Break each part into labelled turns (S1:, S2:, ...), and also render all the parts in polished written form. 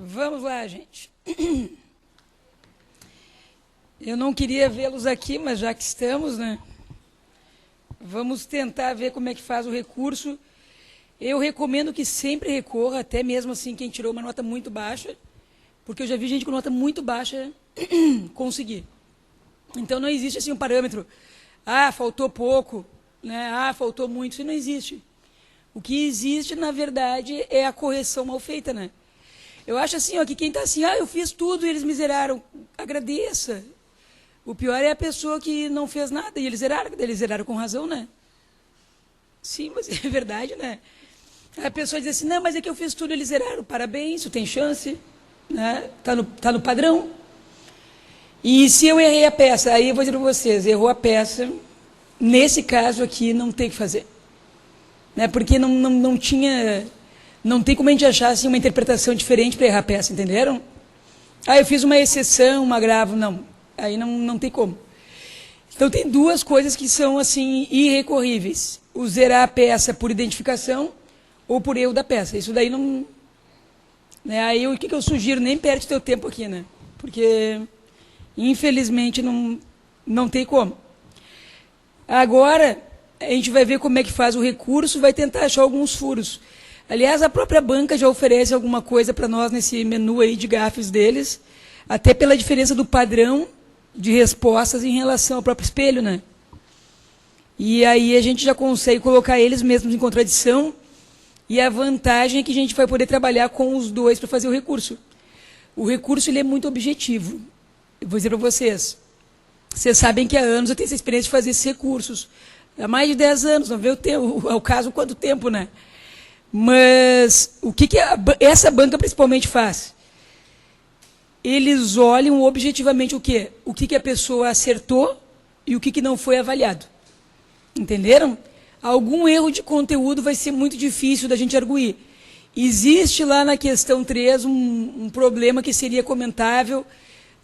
S1: Vamos lá, gente. Eu não queria vê-los aqui, mas já que estamos, né? Vamos tentar ver como é que faz o recurso. Eu recomendo que sempre recorra, até mesmo assim quem tirou uma nota muito baixa, porque eu já vi gente com nota muito baixa conseguir. Então não existe assim um parâmetro. Ah, faltou pouco, né? Ah, faltou muito. Isso não existe. O que existe, na verdade, é a correção mal feita, né? Eu acho assim, ó, que quem está assim, eu fiz tudo e eles me zeraram. Agradeça. O pior é a pessoa que não fez nada e eles zeraram com razão, né? Sim, mas é verdade, né? A pessoa diz assim, não, mas é que eu fiz tudo e eles zeraram. Parabéns, tu tem chance, né? Tá no padrão. E se eu errei a peça, aí eu vou dizer para vocês, errou a peça, nesse caso aqui não tem o que fazer. Né? Porque não tinha... Não tem como a gente achar assim, uma interpretação diferente para errar a peça, entenderam? Eu fiz uma exceção, um agravo, não. Aí não tem como. Então, tem duas coisas que são assim irrecorríveis. O zerar a peça por identificação ou por erro da peça. Isso daí não... Né? Aí o que eu sugiro? Nem perde teu tempo aqui, né? Porque, infelizmente, não tem como. Agora, a gente vai ver como é que faz o recurso, vai tentar achar alguns furos. Aliás, a própria banca já oferece alguma coisa para nós nesse menu aí de gafes deles, até pela diferença do padrão de respostas em relação ao próprio espelho, né? E aí a gente já consegue colocar eles mesmos em contradição, e a vantagem é que a gente vai poder trabalhar com os dois para fazer o recurso. O recurso ele é muito objetivo. Eu vou dizer para vocês. Vocês sabem que há anos eu tenho essa experiência de fazer esses recursos. Há mais de 10 anos, não vê o caso quanto tempo, né? Mas o que essa banca principalmente faz? Eles olham objetivamente o quê? O que a pessoa acertou e o que não foi avaliado. Entenderam? Algum erro de conteúdo vai ser muito difícil da gente arguir. Existe lá na questão 3 um problema que seria comentável,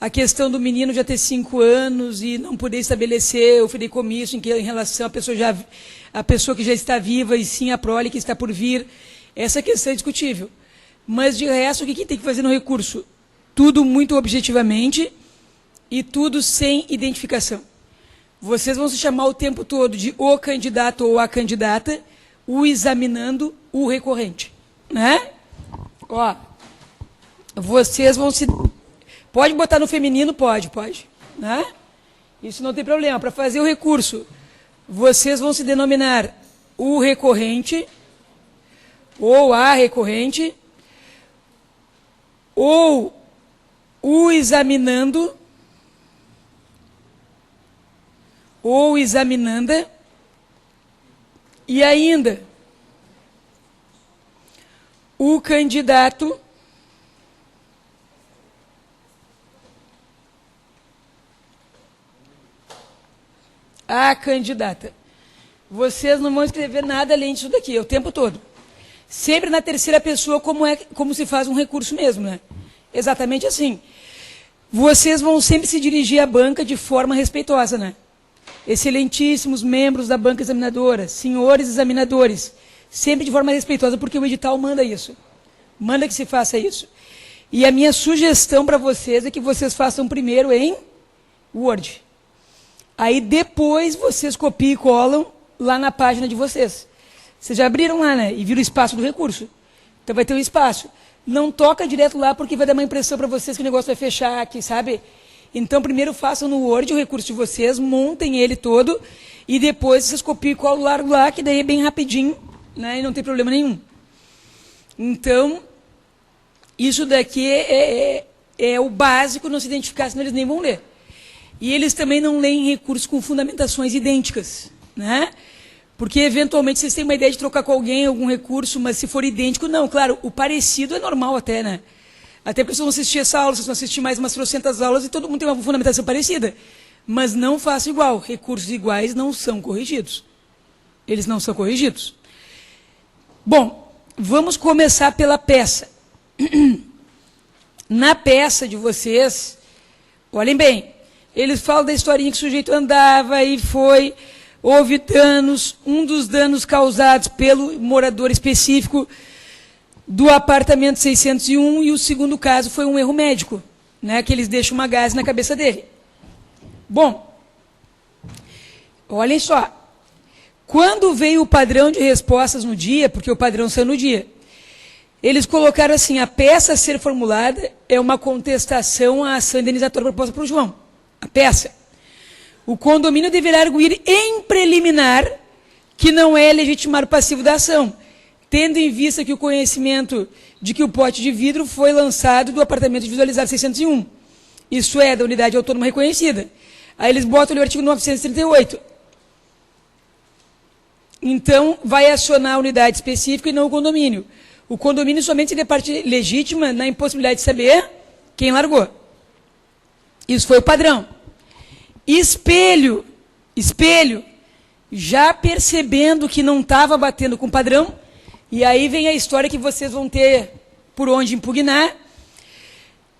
S1: a questão do menino já ter 5 anos e não poder estabelecer o fideicomisso em relação à pessoa que já está viva e sim a prole que está por vir. Essa questão é discutível. Mas, de resto, o que tem que fazer no recurso? Tudo muito objetivamente e tudo sem identificação. Vocês vão se chamar o tempo todo de o candidato ou a candidata, o examinando, o recorrente. Né? Ó, vocês vão se... Pode botar no feminino? Pode. Né? Isso não tem problema. Para fazer o recurso, vocês vão se denominar o recorrente, ou a recorrente, ou o examinando, ou examinanda, e ainda o candidato, a candidata. Vocês não vão escrever nada além disso daqui, o tempo todo. Sempre na terceira pessoa, como se faz um recurso mesmo, né? Exatamente assim. Vocês vão sempre se dirigir à banca de forma respeitosa, né? Excelentíssimos membros da banca examinadora, senhores examinadores, sempre de forma respeitosa, porque o edital manda isso. Manda que se faça isso. E a minha sugestão para vocês é que vocês façam primeiro em Word. Aí depois vocês copiam e colam lá na página de vocês. Vocês já abriram lá, né? E viram o espaço do recurso. Então vai ter um espaço. Não toca direto lá porque vai dar uma impressão para vocês que o negócio vai fechar aqui, sabe? Então primeiro façam no Word o recurso de vocês, montem ele todo e depois vocês copiam e colam lá, que daí é bem rapidinho, né? E não tem problema nenhum. Então, isso daqui é o básico, não se identificar, senão eles nem vão ler. E eles também não leem recursos com fundamentações idênticas, né? Porque, eventualmente, vocês têm uma ideia de trocar com alguém algum recurso, mas se for idêntico, não. Claro, o parecido é normal até, né? Até porque vocês vão assistir essa aula, vocês vão assistir mais umas 300 aulas e todo mundo tem uma fundamentação parecida. Mas não façam igual. Recursos iguais não são corrigidos. Eles não são corrigidos. Bom, vamos começar pela peça. Na peça de vocês, olhem bem, eles falam da historinha que o sujeito andava e houve danos, um dos danos causados pelo morador específico do apartamento 601 e o segundo caso foi um erro médico, né, que eles deixam uma gase na cabeça dele. Bom, olhem só. Quando veio o padrão de respostas no dia, porque o padrão saiu no dia, eles colocaram assim, a peça a ser formulada é uma contestação à ação indenizatória proposta por João. A peça. O condomínio deverá arguir em preliminar que não é legitimar o passivo da ação, tendo em vista que o conhecimento de que o pote de vidro foi lançado do apartamento individualizado 601. Isso é, da unidade autônoma reconhecida. Aí eles botam ali o artigo 938. Então, vai acionar a unidade específica e não o condomínio. O condomínio somente seria parte legítima na impossibilidade de saber quem largou. Isso foi o padrão. Espelho, já percebendo que não estava batendo com o padrão, e aí vem a história que vocês vão ter por onde impugnar.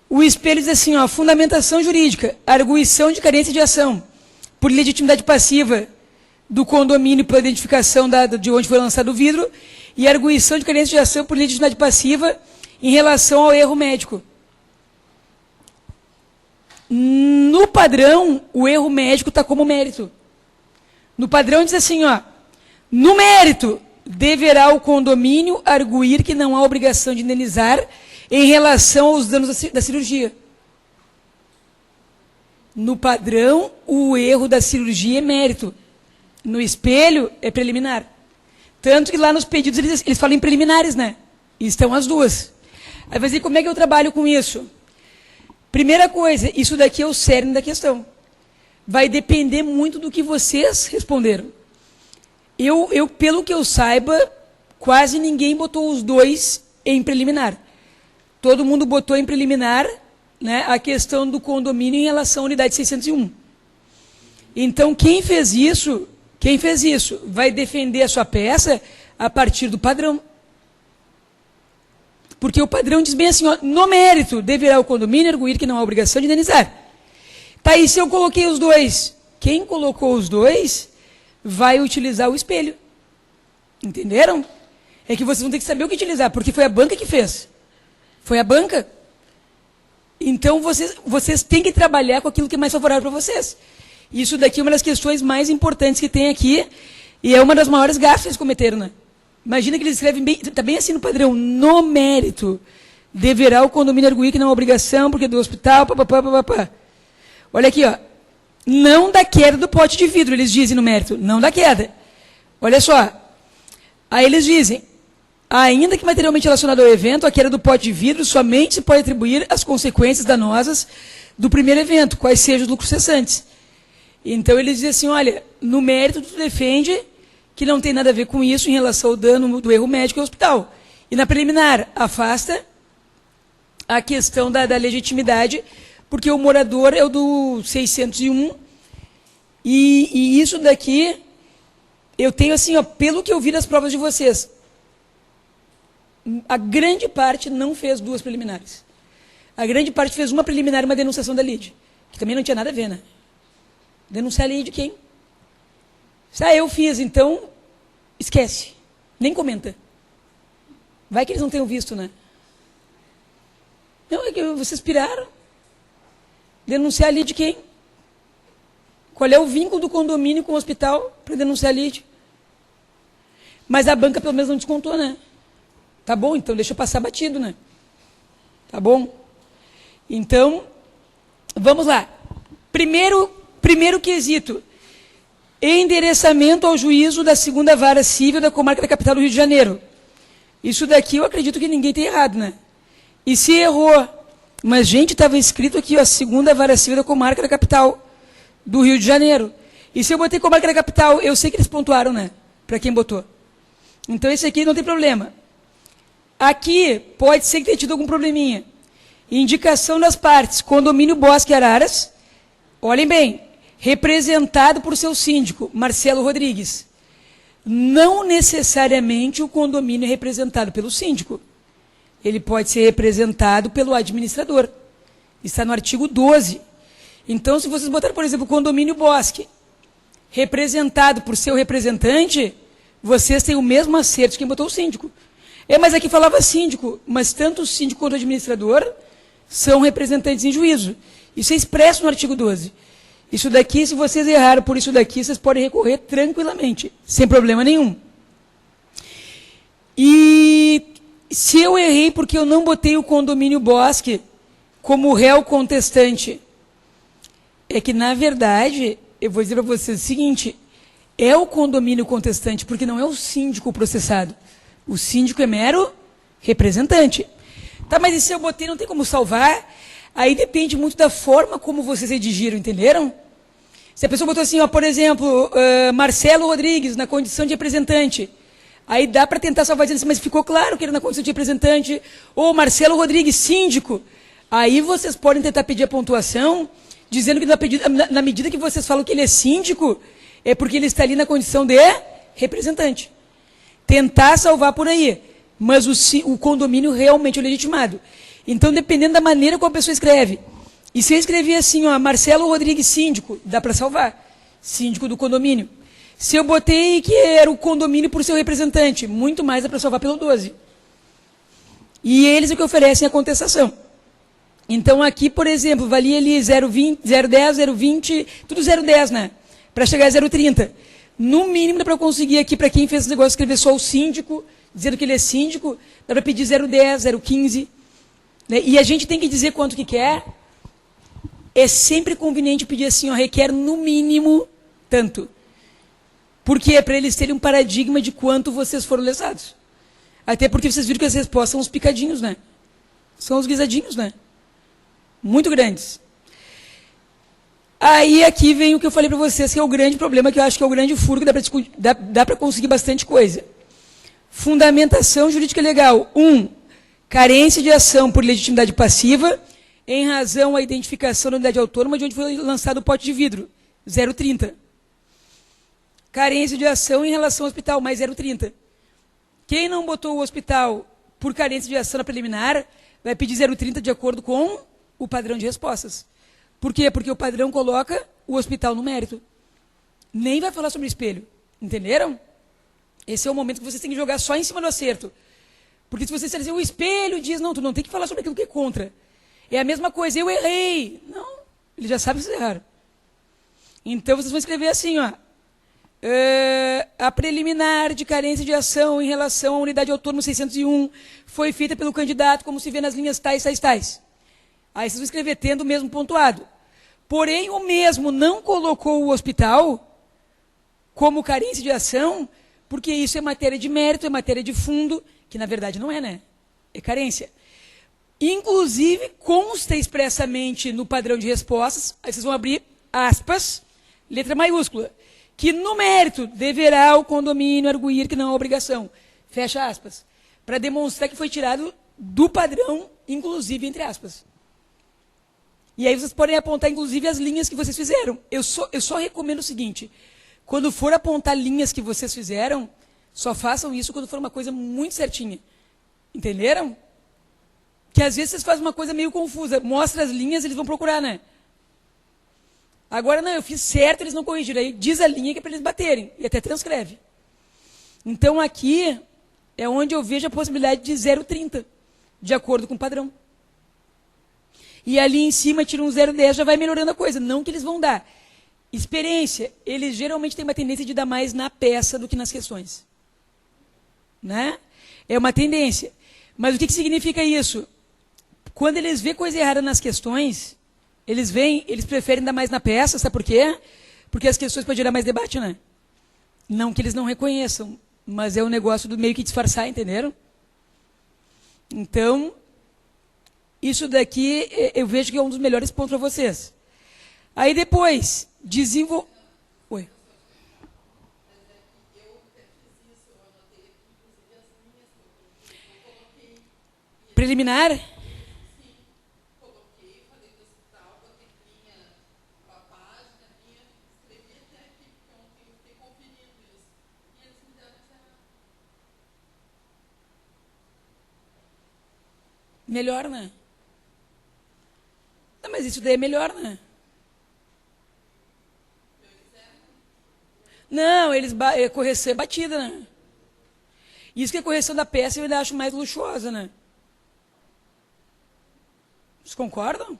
S1: O espelho diz assim, ó, fundamentação jurídica, arguição de carência de ação, por legitimidade passiva do condomínio pela identificação de onde foi lançado o vidro, e arguição de carência de ação por legitimidade passiva em relação ao erro médico. No padrão, o erro médico está como mérito. No padrão diz assim, ó, no mérito, deverá o condomínio arguir que não há obrigação de indenizar em relação aos danos da cirurgia. No padrão, o erro da cirurgia é mérito. No espelho, é preliminar. Tanto que lá nos pedidos eles falam em preliminares, né? E estão as duas. Aí vai dizer, como é que eu trabalho com isso? Primeira coisa, isso daqui é o cerne da questão. Vai depender muito do que vocês responderam. Pelo que eu saiba, quase ninguém botou os dois em preliminar. Todo mundo botou em preliminar, né, a questão do condomínio em relação à unidade 601. Então, quem fez isso vai defender a sua peça a partir do padrão. Porque o padrão diz bem assim, ó, no mérito, deverá o condomínio arguir que não há obrigação de indenizar. Tá aí, se eu coloquei os dois, quem colocou os dois vai utilizar o espelho. Entenderam? É que vocês vão ter que saber o que utilizar, porque foi a banca que fez. Foi a banca. Então, vocês têm que trabalhar com aquilo que é mais favorável para vocês. Isso daqui é uma das questões mais importantes que tem aqui, e é uma das maiores gafes que eles cometeram, né? Imagina que eles escrevem bem, está bem assim no padrão, no mérito, deverá o condomínio arguir que não é obrigação, porque é do hospital, papapá. Olha aqui, ó, não da queda do pote de vidro, eles dizem no mérito, não da queda. Olha só, aí eles dizem, ainda que materialmente relacionado ao evento, a queda do pote de vidro somente se pode atribuir às consequências danosas do primeiro evento, quais sejam os lucros cessantes. Então, eles dizem assim, olha, no mérito tu defende que não tem nada a ver com isso em relação ao dano do erro médico ao hospital. E na preliminar, afasta a questão da legitimidade, porque o morador é o do 601, e isso daqui, eu tenho assim, ó, pelo que eu vi das provas de vocês, a grande parte não fez duas preliminares. A grande parte fez uma preliminar e uma denunciação da lide, que também não tinha nada a ver, né? Denunciar a lei de quem? Eu fiz, então, esquece. Nem comenta. Vai que eles não tenham visto, né? Não, é que vocês piraram. Denunciar a lei de quem? Qual é o vínculo do condomínio com o hospital para denunciar a lei? Mas a banca pelo menos não descontou, né? Tá bom, então deixa eu passar batido, né? Tá bom? Então, vamos lá. Primeiro quesito, endereçamento ao juízo da segunda vara civil da comarca da capital do Rio de Janeiro. Isso daqui eu acredito que ninguém tem errado, né? E se errou, mas gente, estava escrito aqui, ó, a segunda vara civil da comarca da capital do Rio de Janeiro. E se eu botei comarca da capital, eu sei que eles pontuaram, né? Para quem botou. Então esse aqui não tem problema. Aqui pode ser que tenha tido algum probleminha. Indicação das partes, condomínio Bosque Araras, olhem bem, representado por seu síndico, Marcelo Rodrigues. Não necessariamente o condomínio é representado pelo síndico. Ele pode ser representado pelo administrador. Está no artigo 12. Então, se vocês botarem, por exemplo, o condomínio Bosque, representado por seu representante, vocês têm o mesmo acerto de quem botou o síndico. Mas aqui falava síndico, mas tanto o síndico quanto o administrador são representantes em juízo. Isso é expresso no artigo 12. Isso daqui, se vocês erraram por isso daqui, vocês podem recorrer tranquilamente, sem problema nenhum. E se eu errei porque eu não botei o condomínio Bosque como réu contestante, é que, na verdade, eu vou dizer para vocês o seguinte, é o condomínio contestante, porque não é o síndico processado. O síndico é mero representante. Tá, mas e se eu botei, não tem como salvar? Aí depende muito da forma como vocês redigiram, entenderam? Se a pessoa botou assim, ó, por exemplo, Marcelo Rodrigues, na condição de representante, aí dá para tentar salvar dizendo assim, mas ficou claro que ele na condição de representante, ou Marcelo Rodrigues, síndico. Aí vocês podem tentar pedir a pontuação, dizendo que na medida que vocês falam que ele é síndico, é porque ele está ali na condição de representante. Tentar salvar por aí, mas o condomínio realmente é legitimado. Então, dependendo da maneira como a pessoa escreve, e se eu escrever assim, ó, Marcelo Rodrigues, síndico, dá para salvar, síndico do condomínio. Se eu botei que era o condomínio por seu representante, muito mais dá para salvar pelo 12. E eles é que oferecem a contestação. Então, aqui, por exemplo, valia ali 0,20, 0,10, 0,20, tudo 0,10, né? Para chegar a 0,30. No mínimo, dá para conseguir aqui, para quem fez esse negócio, escrever só o síndico, dizendo que ele é síndico, dá para pedir 0,10, 0,15. Né? E a gente tem que dizer quanto que quer. É sempre conveniente pedir assim, ó, requer no mínimo tanto. Porque é para eles terem um paradigma de quanto vocês foram lesados. Até porque vocês viram que as respostas são os picadinhos, né? São os guisadinhos, né? Muito grandes. Aí aqui vem o que eu falei para vocês, que é o grande problema, que eu acho que é o grande furo, que dá para conseguir bastante coisa. Fundamentação jurídica legal. 1. Carência de ação por legitimidade passiva, em razão à identificação da unidade autônoma de onde foi lançado o pote de vidro. 0,30. Carência de ação em relação ao hospital, mais 0,30. Quem não botou o hospital por carência de ação na preliminar, vai pedir 0,30 de acordo com o padrão de respostas. Por quê? Porque o padrão coloca o hospital no mérito. Nem vai falar sobre o espelho. Entenderam? Esse é o momento que vocês têm que jogar só em cima do acerto. Porque se vocês disserem, o espelho diz, não, tu não tem que falar sobre aquilo que é contra. É a mesma coisa, eu errei. Não, ele já sabe que vocês erraram. Então vocês vão escrever assim, ó. A preliminar de carência de ação em relação à unidade autônoma 601 foi feita pelo candidato, como se vê nas linhas tais, tais, tais. Aí vocês vão escrever tendo o mesmo pontuado. Porém, o mesmo não colocou o hospital como carência de ação, porque isso é matéria de mérito, é matéria de fundo, que na verdade não é, né? É carência. Inclusive, consta expressamente no padrão de respostas, aí vocês vão abrir aspas, letra maiúscula, que no mérito deverá o condomínio arguir que não há obrigação. Fecha aspas. Para demonstrar que foi tirado do padrão, inclusive, entre aspas. E aí vocês podem apontar, inclusive, as linhas que vocês fizeram. Eu só recomendo o seguinte, quando for apontar linhas que vocês fizeram, só façam isso quando for uma coisa muito certinha. Entenderam? Que às vezes vocês fazem uma coisa meio confusa. Mostra as linhas, eles vão procurar, né? Agora, não, eu fiz certo, eles não corrigiram. Aí diz a linha que é para eles baterem. E até transcreve. Então, aqui é onde eu vejo a possibilidade de 0,30, de acordo com o padrão. E ali em cima, tira um 0,10, já vai melhorando a coisa. Não que eles vão dar. Experiência, eles geralmente têm uma tendência de dar mais na peça do que nas questões. Né? É uma tendência. Mas o que significa isso? Quando eles vêem coisa errada nas questões, eles preferem dar mais na peça, sabe por quê? Porque as questões podem gerar mais debate, né? Não que eles não reconheçam, mas é um negócio do meio que disfarçar, entenderam? Então, isso daqui eu vejo que é um dos melhores pontos para vocês. Aí depois, Oi. Preliminar? Melhor, né? Não, mas isso daí é melhor, né? Não, correção é batida, né? Isso que a correção da peça eu ainda acho mais luxuosa, né? Vocês concordam?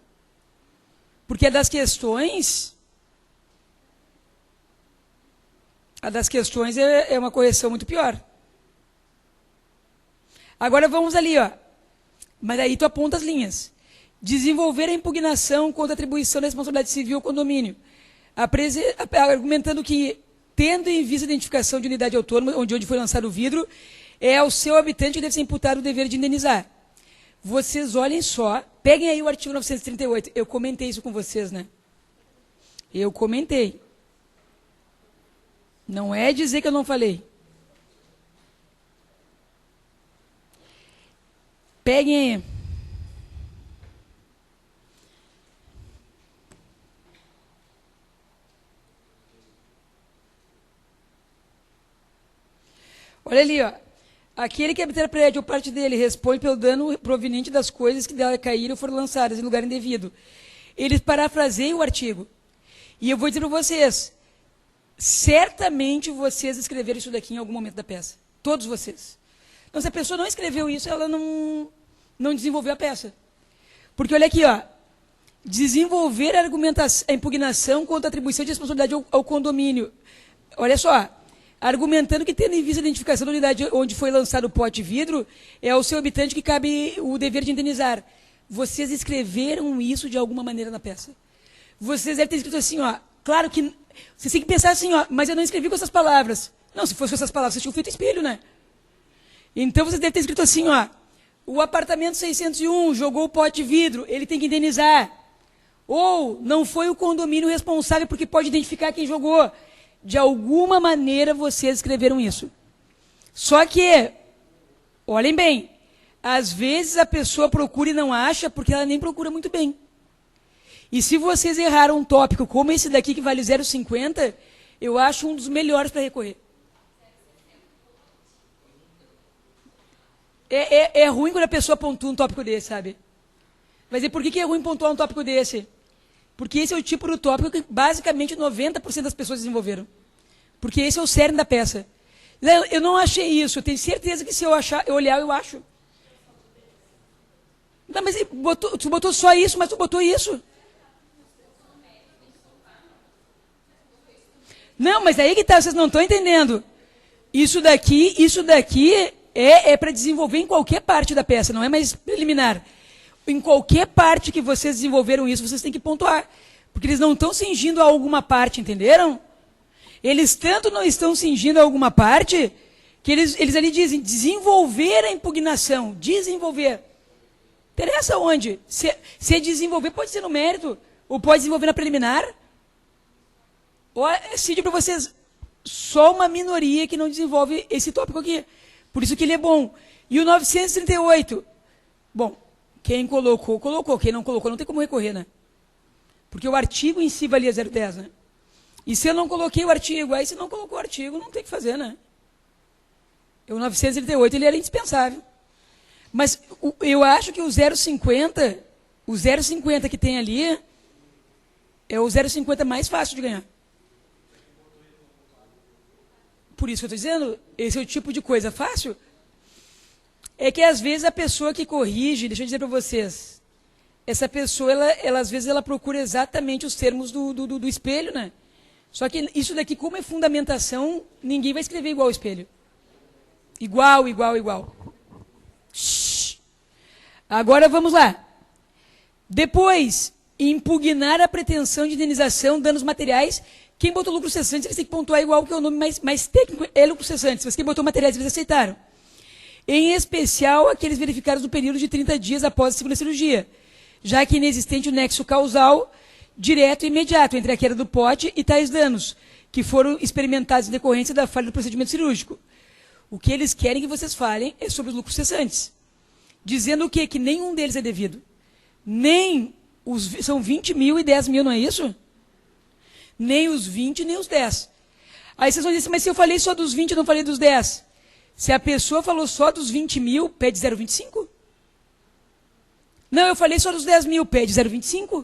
S1: Porque a das questões é uma correção muito pior. Agora vamos ali, ó. Mas aí tu aponta as linhas. Desenvolver a impugnação contra a atribuição da responsabilidade civil ao condomínio, argumentando que, tendo em vista a identificação de unidade autônoma, onde foi lançado o vidro, é ao seu habitante que deve ser imputado o dever de indenizar. Vocês olhem só, peguem aí o artigo 938. Eu comentei isso com vocês, né? Eu comentei. Não é dizer que eu não falei. Peguem aí. Olha ali, ó. Aquele que habitar prédio ou parte dele responde pelo dano proveniente das coisas que dela caíram ou foram lançadas em lugar indevido. Eles parafraseiam o artigo. E eu vou dizer para vocês, certamente vocês escreveram isso daqui em algum momento da peça. Todos vocês. Então, se a pessoa não escreveu isso, ela não desenvolveu a peça. Porque olha aqui, ó. Desenvolver a impugnação contra a atribuição de responsabilidade ao condomínio. Olha só. Argumentando que, tendo em vista a identificação da unidade onde foi lançado o pote de vidro, é ao seu habitante que cabe o dever de indenizar. Vocês escreveram isso de alguma maneira na peça. Vocês devem ter escrito assim, ó. Claro que vocês têm que pensar assim, ó, mas eu não escrevi com essas palavras. Não, se fosse com essas palavras, vocês tinham feito espelho, né? Então vocês devem ter escrito assim, ó. O apartamento 601 jogou o pote de vidro, ele tem que indenizar. Ou não foi o condomínio responsável porque pode identificar quem jogou. De alguma maneira vocês escreveram isso. Só que, olhem bem, às vezes a pessoa procura e não acha porque ela nem procura muito bem. E se vocês erraram um tópico como esse daqui que vale 0,50, eu acho um dos melhores para recorrer. É ruim quando a pessoa pontua um tópico desse, sabe? Mas e por que é ruim pontuar um tópico desse? Porque esse é o tipo do tópico que basicamente 90% das pessoas desenvolveram. Porque esse é o cerne da peça. Eu não achei isso, eu tenho certeza que se eu olhar, eu acho. Não, mas tu botou só isso, mas tu botou isso. Não, mas aí que tá, vocês não estão entendendo. Isso daqui é para desenvolver em qualquer parte da peça, não é mais preliminar. Em qualquer parte que vocês desenvolveram isso, vocês têm que pontuar. Porque eles não estão cingindo a alguma parte, entenderam? Eles tanto não estão cingindo a alguma parte, que eles ali dizem, desenvolver a impugnação. Desenvolver. Interessa onde? Se desenvolver, pode ser no mérito, ou pode desenvolver na preliminar. Cide para vocês, só uma minoria que não desenvolve esse tópico aqui. Por isso que ele é bom. E o 938, bom, quem colocou, colocou. Quem não colocou, não tem como recorrer, né? Porque o artigo em si valia 0,10, né? E se eu não coloquei o artigo, aí se não colocou o artigo, não tem o que fazer, né? O 938, ele era indispensável. Mas eu acho que o 0,50 que tem ali, é o 0,50 mais fácil de ganhar. Por isso que eu estou dizendo, esse é o tipo de coisa fácil. É que às vezes a pessoa que corrige, deixa eu dizer para vocês, essa pessoa, às vezes ela procura exatamente os termos do espelho, né? Só que isso daqui, como é fundamentação, ninguém vai escrever igual ao espelho. Igual. Shhh. Agora vamos lá. Depois, impugnar a pretensão de indenização, danos materiais. Quem botou lucro cessante, eles têm que pontuar igual, que é o nome mais técnico, é lucro cessante. Mas quem botou materiais, eles aceitaram. Em especial, aqueles verificados no período de 30 dias após a segunda cirurgia, já que inexistente o nexo causal direto e imediato entre a queda do pote e tais danos, que foram experimentados em decorrência da falha do procedimento cirúrgico. O que eles querem que vocês falem é sobre os lucros cessantes. Dizendo o quê? Que nenhum deles é devido. São 20 mil e 10 mil, não é isso? Nem os 20, nem os 10. Aí vocês vão dizer, mas se eu falei só dos 20, eu não falei dos 10. Se a pessoa falou só dos 20 mil, pede 0,25? Não, eu falei só dos 10 mil, pede 0,25?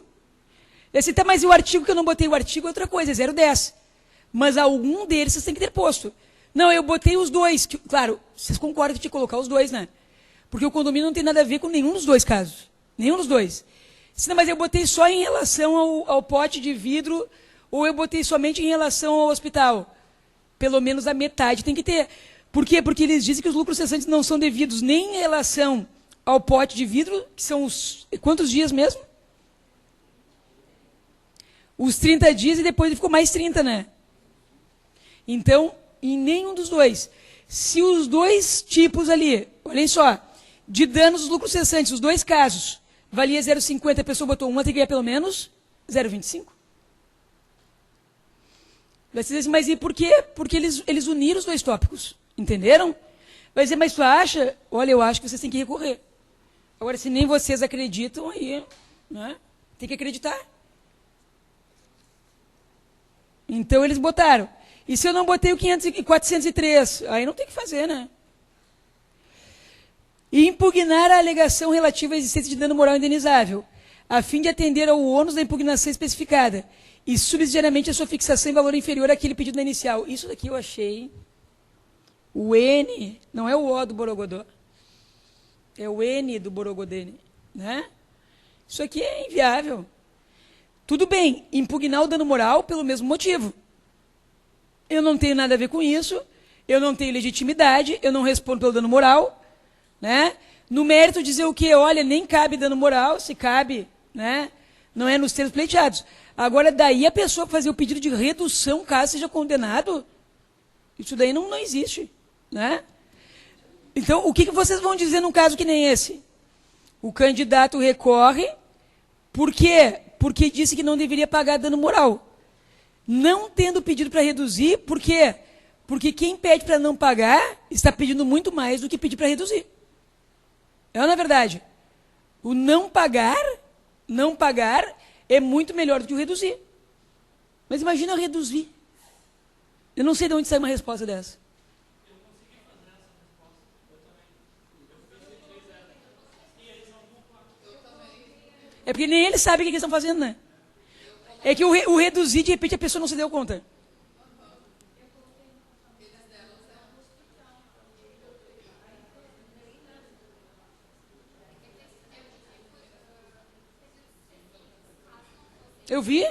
S1: Tá, mas e o artigo que eu não botei? O artigo é outra coisa, é 0,10. Mas algum deles vocês têm que ter posto. Não, eu botei os dois. Claro, vocês concordam que tinha que colocar os dois, né? Porque o condomínio não tem nada a ver com nenhum dos dois casos. Nenhum dos dois. Não, mas eu botei só em relação ao pote de vidro, ou eu botei somente em relação ao hospital. Pelo menos a metade tem que ter. Por quê? Porque eles dizem que os lucros cessantes não são devidos nem em relação ao pote de vidro, que são os... Quantos dias mesmo? Os 30 dias e depois ficou mais 30, né? Então, em nenhum dos dois. Se os dois tipos ali, olhem só, de danos dos lucros cessantes, os dois casos, valia 0,50, a pessoa botou uma, tem que ganhar pelo menos 0,25. Vai dizer assim, mas e por quê? Porque eles uniram os dois tópicos. Entenderam? Vai dizer, mas tu acha? Olha, eu acho que vocês têm que recorrer. Agora, se nem vocês acreditam, aí, né? Tem que acreditar. Então, eles botaram. E se eu não botei o 403? Aí não tem o que fazer, né? E impugnar a alegação relativa à existência de dano moral indenizável, a fim de atender ao ônus da impugnação especificada, e subsidiariamente a sua fixação em valor inferior àquele pedido na inicial. Isso daqui eu achei... O N, não é o O do Borogodó. É o N do Borogodene, né? Isso aqui é inviável. Tudo bem, impugnar o dano moral pelo mesmo motivo. Eu não tenho nada a ver com isso, eu não tenho legitimidade, eu não respondo pelo dano moral, né? No mérito dizer o quê? Olha, nem cabe dano moral, se cabe, né? Não é nos termos pleiteados. Agora, daí a pessoa fazer o pedido de redução caso seja condenado, isso daí não existe, né? Então, o que vocês vão dizer num caso que nem esse? O candidato recorre, por quê? Porque disse que não deveria pagar dano moral. Não tendo pedido para reduzir, por quê? Porque quem pede para não pagar está pedindo muito mais do que pedir para reduzir. É ou não é verdade? O não pagar é muito melhor do que o reduzir. Mas imagina reduzir. Eu não sei de onde sai uma resposta dessa. É porque nem eles sabem o que eles estão fazendo, né? É que o reduzir, de repente, a pessoa não se deu conta. Eu vi?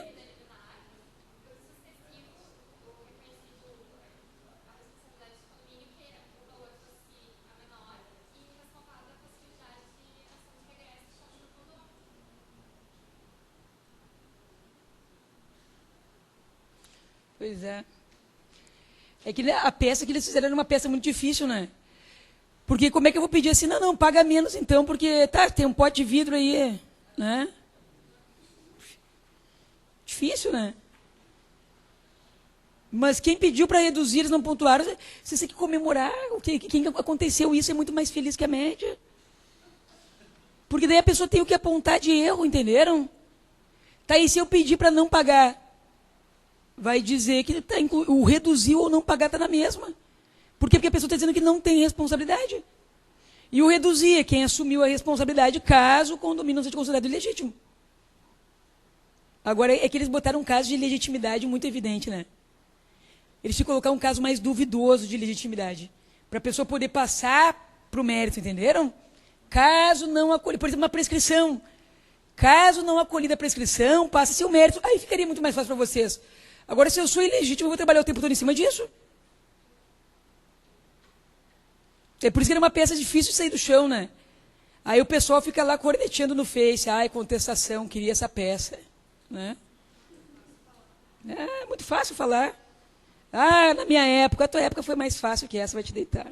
S1: Pois é. É que a peça que eles fizeram era uma peça muito difícil, né? Porque como é que eu vou pedir assim? Não, paga menos então, porque tá, tem um pote de vidro aí, né? Difícil, né? Mas quem pediu para reduzir, eles não pontuaram, vocês têm que comemorar. Quem aconteceu isso é muito mais feliz que a média. Porque daí a pessoa tem o que apontar de erro, entenderam? Tá aí, se eu pedir para não pagar, vai dizer que o reduzir ou não pagar está na mesma. Por quê? Porque a pessoa está dizendo que não tem responsabilidade. E o reduzir é quem assumiu a responsabilidade caso o condomínio não seja considerado ilegítimo. Agora, é que eles botaram um caso de legitimidade muito evidente, né? Eles tinham que colocar um caso mais duvidoso de legitimidade, para a pessoa poder passar para o mérito, entenderam? Caso não acolhida, por exemplo, uma prescrição. Caso não acolhida a prescrição, passa-se o mérito. Aí ficaria muito mais fácil para vocês. Agora, se eu sou ilegítimo, eu vou trabalhar o tempo todo em cima disso. É por isso que era uma peça difícil de sair do chão, né? Aí o pessoal fica lá corneteando no Face. Ai, contestação, queria essa peça. Né? É muito fácil falar. Ah, na minha época, a tua época foi mais fácil que essa, vai te deitar.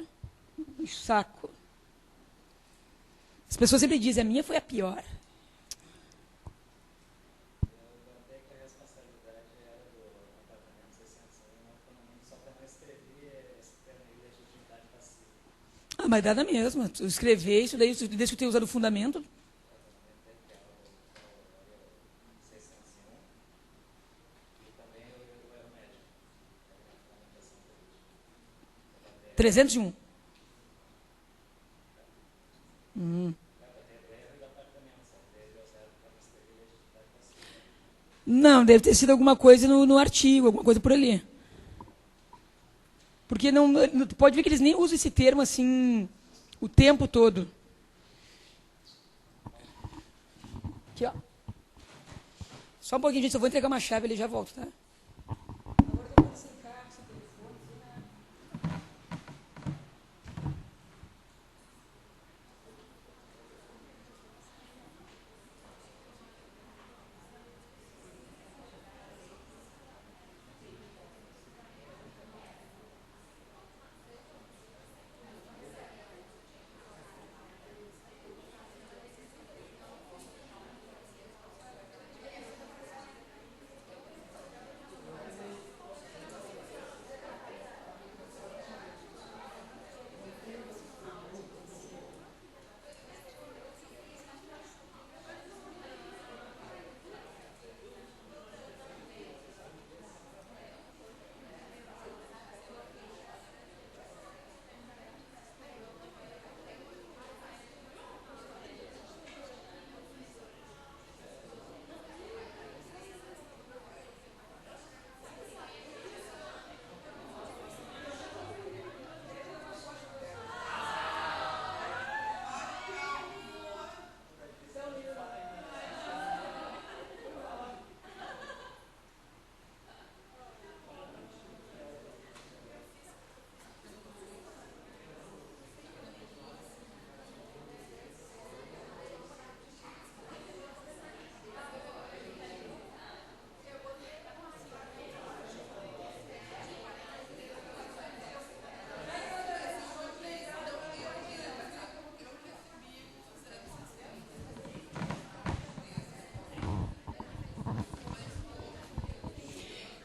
S1: Um saco. As pessoas sempre dizem, a minha foi a pior. Ah, mas dá na mesma. Tu escrever isso daí, desde que eu tenha usado o fundamento. Trezentos e um. Não, deve ter sido alguma coisa no artigo, alguma coisa por ali. Porque tu pode ver que eles nem usam esse termo assim o tempo todo. Aqui, ó. Só um pouquinho, gente, eu vou entregar uma chave, ele já volto, tá?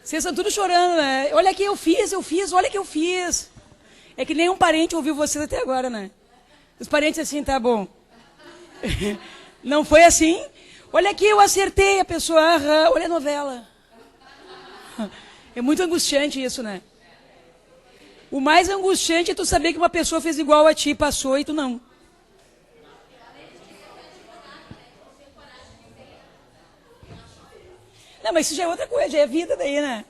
S1: Vocês estão tudo chorando, né? Olha aqui, eu fiz, olha que eu fiz. É que nenhum parente ouviu vocês até agora, né? Os parentes assim, tá bom. Não foi assim? Olha aqui, eu acertei a pessoa, olha a novela. É muito angustiante isso, né? O mais angustiante é tu saber que uma pessoa fez igual a ti, passou e tu não. Não, mas isso já é outra coisa, já é vida daí, né?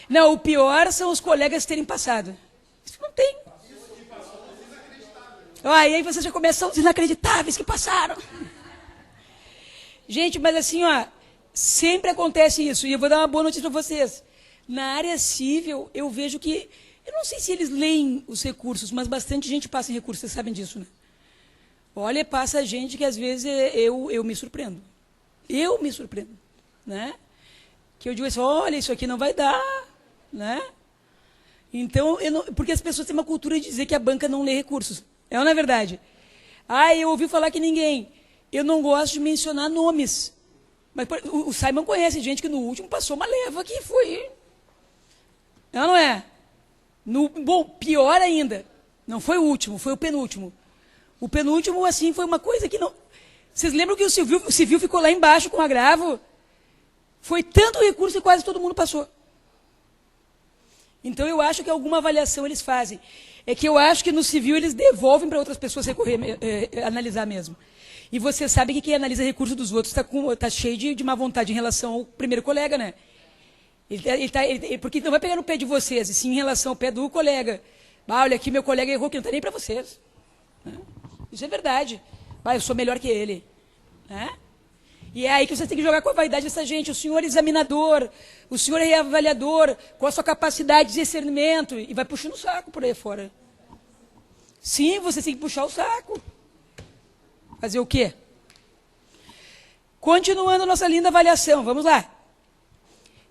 S1: Não, o pior são os colegas terem passado. Isso não tem. Ah, e aí vocês já começam os inacreditáveis que passaram. Gente, mas assim, ó, sempre acontece isso. E eu vou dar uma boa notícia para vocês. Na área civil, eu vejo que, eu não sei se eles leem os recursos, mas bastante gente passa em recursos, vocês sabem disso, né? Olha, passa gente que às vezes eu me surpreendo. Eu me surpreendo, né? Que eu digo assim, olha, isso aqui não vai dar, né? Então, porque as pessoas têm uma cultura de dizer que a banca não lê recursos. É ou não é verdade? Ah, eu ouvi falar que ninguém. Eu não gosto de mencionar nomes. Mas o Simon conhece gente que no último passou uma leva que foi... É ou não é? Bom, pior ainda. Não foi o último, foi o penúltimo. O penúltimo, assim, foi uma coisa que não... Vocês lembram que o civil ficou lá embaixo com agravo? Foi tanto recurso que quase todo mundo passou. Então, eu acho que alguma avaliação eles fazem. É que eu acho que no civil eles devolvem para outras pessoas recorrer, analisar mesmo. E você sabe que quem analisa recurso dos outros está cheio de má vontade em relação ao primeiro colega, né? Porque não vai pegar no pé de vocês, e sim em relação ao pé do colega. Ah, olha aqui, meu colega errou, que não está nem para vocês. Isso é verdade. Ah, eu sou melhor que ele. Né? E é aí que vocês têm que jogar com a vaidade dessa gente. O senhor examinador, o senhor reavaliador, com a sua capacidade de discernimento, e vai puxando o saco por aí fora. Sim, você tem que puxar o saco. Fazer o quê? Continuando a nossa linda avaliação, vamos lá.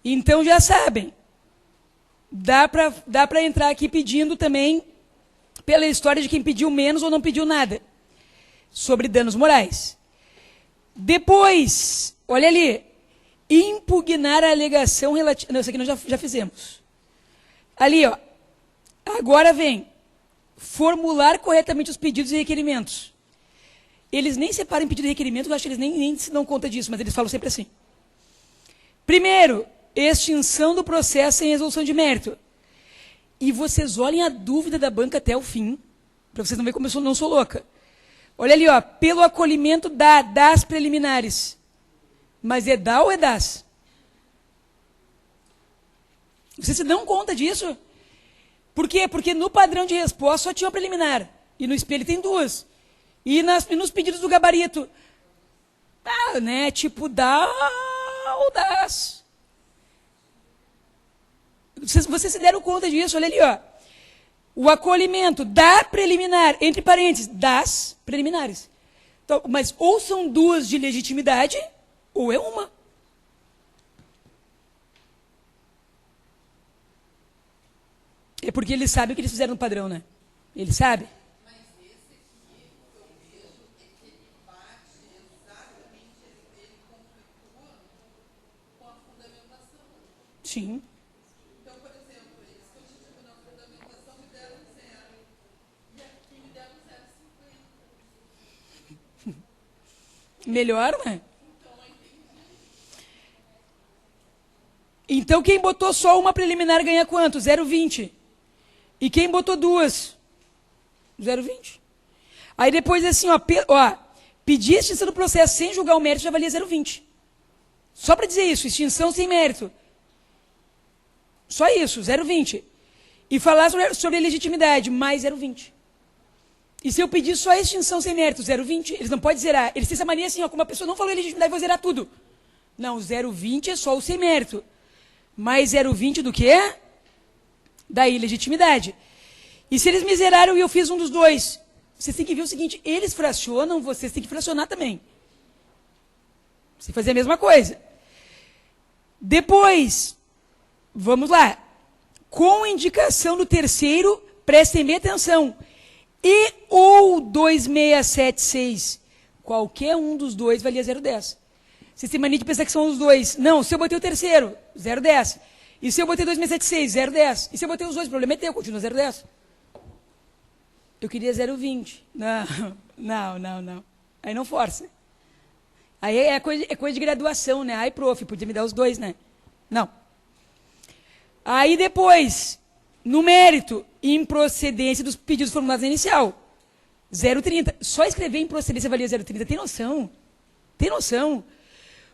S1: Então, já sabem, dá para entrar aqui pedindo também, pela história de quem pediu menos ou não pediu nada, sobre danos morais. Depois, olha ali, impugnar a alegação relativa... Não, isso aqui nós já fizemos. Ali, ó, agora vem, formular corretamente os pedidos e requerimentos. Eles nem separam pedido e requerimento, eu acho que eles nem se dão conta disso, mas eles falam sempre assim. Primeiro, extinção do processo sem resolução de mérito. E vocês olhem a dúvida da banca até o fim, para vocês não verem como eu não sou louca. Olha ali, ó, pelo acolhimento das preliminares. Mas é da ou é das? Vocês se dão conta disso? Por quê? Porque no padrão de resposta só tinha uma preliminar. E no espelho tem duas. E nos pedidos do gabarito, né? Tipo, dá ou das. Vocês se deram conta disso? Olha ali, ó. O acolhimento da preliminar, entre parênteses, das preliminares. Então, mas ou são duas de legitimidade, ou é uma. É porque eles sabem o que eles fizeram no padrão, né? Ele sabe?
S2: Mas esse aqui, o que eu vejo é que ele bate exatamente, ele conflitua com a fundamentação.
S1: Sim.
S2: Então, por exemplo, eles constituíram na fundamentação me deram 0. E aqui me deram 0,50.
S1: Melhor, né?
S2: Então, eu entendi.
S1: Então, quem botou só uma preliminar ganha quanto? 0,20. E quem botou duas? 0,20. Aí depois, assim, ó, pedir extinção do processo sem julgar o mérito já valia 0,20. Só para dizer isso, extinção sem mérito. Só isso, 0,20. E falar sobre a legitimidade, mais 0,20. E se eu pedir só a extinção sem mérito, 0,20, eles não podem zerar. Eles têm essa mania assim, ó, como a pessoa não falou legitimidade, vou zerar tudo. Não, 0,20 é só o sem mérito. Mais 0,20 do quê? Da ilegitimidade. E se eles me zeraram e eu fiz um dos dois, vocês têm que ver o seguinte, eles fracionam, vocês têm que fracionar também. Você fazer a mesma coisa. Depois, vamos lá. Com indicação do terceiro, prestem bem atenção. E ou 2676, qualquer um dos dois valia 0,10. Vocês têm mania de pensar que são os dois. Não, se eu botei o terceiro, 0,10. E se eu botei 2676, 0,10. E se eu botei os dois, o problema é teu, continua 0,10. Eu queria 0,20. Não. Aí não força. Aí é coisa de graduação, né? Aí, prof, podia me dar os dois, né? Não. Aí depois, no mérito, improcedência dos pedidos formulados na inicial. 0,30. Só escrever improcedência valia 0,30. Tem noção? Tem noção?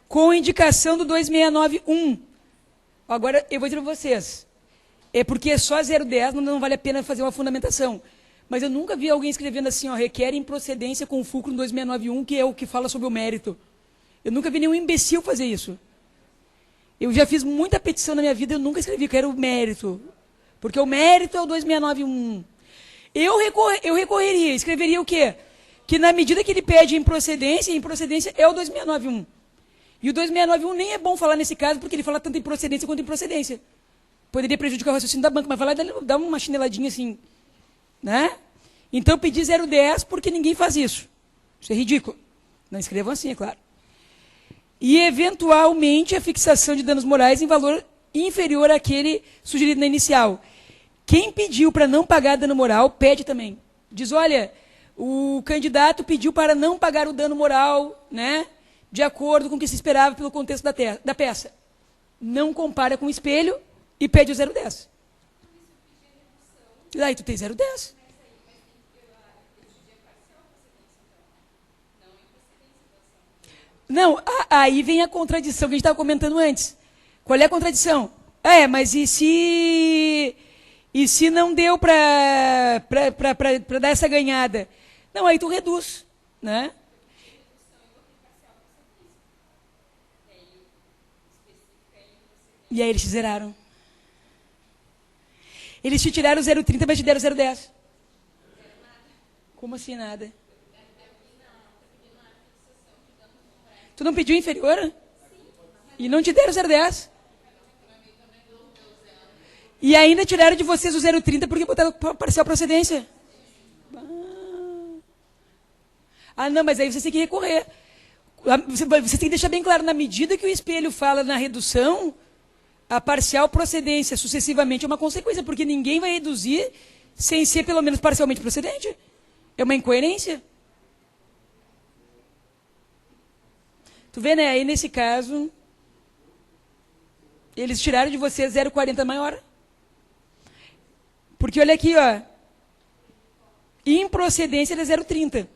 S1: Com indicação do 2691. Agora, eu vou dizer para vocês. É porque só 0,10 não vale a pena fazer uma fundamentação. Mas eu nunca vi alguém escrevendo assim, ó, requer improcedência com fulcro no 2691, que é o que fala sobre o mérito. Eu nunca vi nenhum imbecil fazer isso. Eu já fiz muita petição na minha vida, eu nunca escrevi, quero o mérito. Porque o mérito é o 2691. Eu recorreria, escreveria o quê? Que na medida que ele pede improcedência é o 2691. E o 2691 nem é bom falar nesse caso, porque ele fala tanto em procedência quanto em procedência. Poderia prejudicar o raciocínio da banca, mas vai lá e dá uma chineladinha assim. Né? Então, pedir 0,10 porque ninguém faz isso. Isso é ridículo. Não escrevam assim, é claro. E, eventualmente, a fixação de danos morais em valor inferior àquele sugerido na inicial. Quem pediu para não pagar dano moral, pede também. Diz, olha, o candidato pediu para não pagar o dano moral, né, de acordo com o que se esperava pelo contexto da peça. Não compara com o espelho e pede o 0,10. E daí tu tem 0,10. Não, aí vem a contradição que a gente estava comentando antes. Qual é a contradição? Mas e se não deu para dar essa ganhada? Não, aí tu reduz, né? E aí eles te zeraram. Eles te tiraram o 0,30, mas te deram 0,10. Como assim nada? Tu não pediu inferior? E não te deram 0,10? E ainda tiraram de vocês o 0,30 porque botaram parcial procedência. Não, mas aí vocês têm que recorrer. Você tem que deixar bem claro, na medida que o espelho fala na redução, a parcial procedência sucessivamente é uma consequência, porque ninguém vai reduzir sem ser pelo menos parcialmente procedente. É uma incoerência. Tu vê, né? Aí, nesse caso, eles tiraram de você 0,40 maior. Porque, olha aqui, ó. Improcedência é 0,30.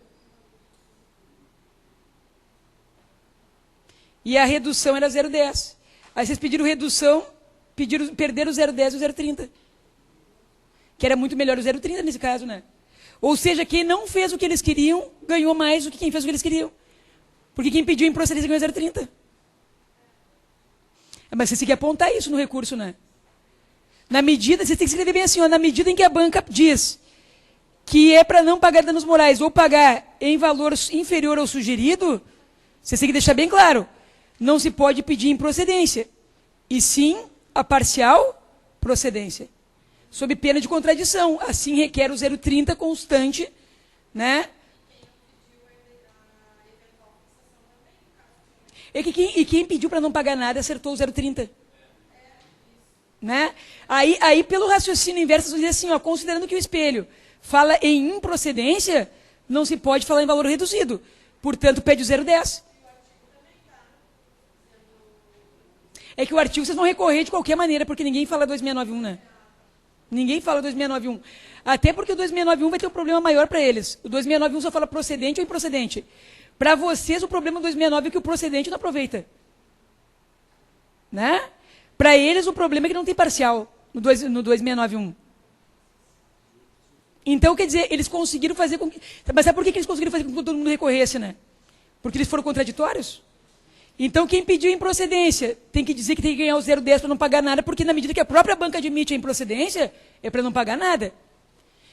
S1: E a redução era 0,10. Aí vocês pediram redução, perderam o 0,10 e o 0,30. que era muito melhor o 0,30 nesse caso, né? Ou seja, quem não fez o que eles queriam, ganhou mais do que quem fez o que eles queriam. Porque quem pediu improcedência ganhou 0,30. Mas você tem que apontar isso no recurso, né? Na medida, você tem que escrever bem assim, ó, na medida em que a banca diz que é para não pagar danos morais ou pagar em valor inferior ao sugerido, você tem que deixar bem claro, não se pode pedir improcedência, e sim a parcial procedência, sob pena de contradição. Assim requer o 0,30 constante, né? E quem pediu para não pagar nada acertou o 0,30. Né? Aí, pelo raciocínio inverso, você diz assim, ó, considerando que o espelho fala em improcedência, não se pode falar em valor reduzido. Portanto, pede o 0,10. É que o artigo vocês vão recorrer de qualquer maneira, porque ninguém fala 2691, né? Ninguém fala 2691. Até porque o 2691 vai ter um problema maior para eles. O 2691 só fala procedente ou improcedente. Para vocês, o problema do 269 é que o procedente não aproveita. Né? Para eles, o problema é que não tem parcial no 2691. Então, quer dizer, eles conseguiram fazer com que... Mas sabe por que eles conseguiram fazer com que todo mundo recorresse, né? Porque eles foram contraditórios? Então, quem pediu improcedência tem que dizer que tem que ganhar o 0,10 para não pagar nada, porque na medida que a própria banca admite a improcedência, é para não pagar nada.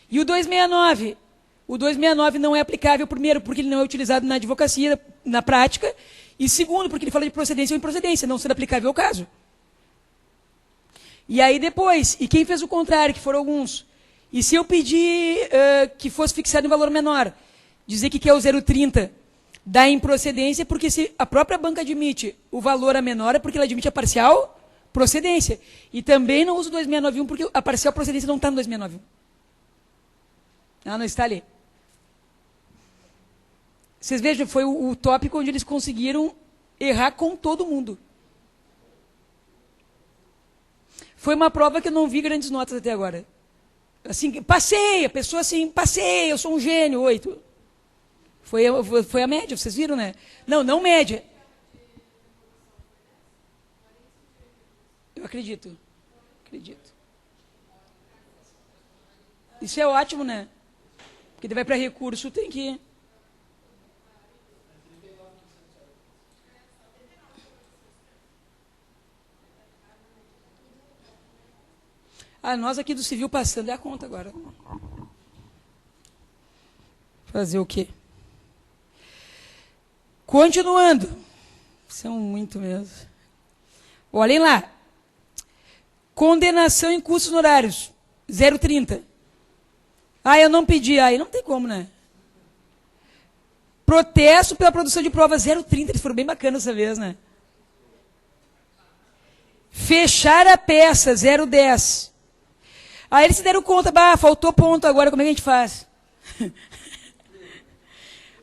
S1: E o 269? O 269 não é aplicável, primeiro, porque ele não é utilizado na advocacia, na prática, e segundo, porque ele fala de procedência ou improcedência, não sendo aplicável ao caso. E aí depois, e quem fez o contrário, que foram alguns? E se eu pedir que fosse fixado em valor menor, dizer que quer o 0,30 da improcedência, porque se a própria banca admite o valor a menor, é porque ela admite a parcial procedência. E também não uso o 2691, porque a parcial procedência não está no 2691. Ela não está ali. Vocês vejam, foi o tópico onde eles conseguiram errar com todo mundo. Foi uma prova que eu não vi grandes notas até agora. Assim, passei, a pessoa assim, passei, eu sou um gênio, 8. Foi a média, vocês viram, né? Não média. Eu acredito. Isso é ótimo, né? Porque ele vai para recurso, tem que... nós aqui do civil passando é a conta agora. Fazer o quê? Continuando. São muito mesmo. Olhem lá. Condenação em custos honorários. 0,30. Eu não pedi. Aí não tem como, né? Protesto pela produção de provas. 0,30. Eles foram bem bacanas dessa vez, né? Fechar a peça. 0,10. Aí eles se deram conta. Faltou ponto agora. Como é que a gente faz?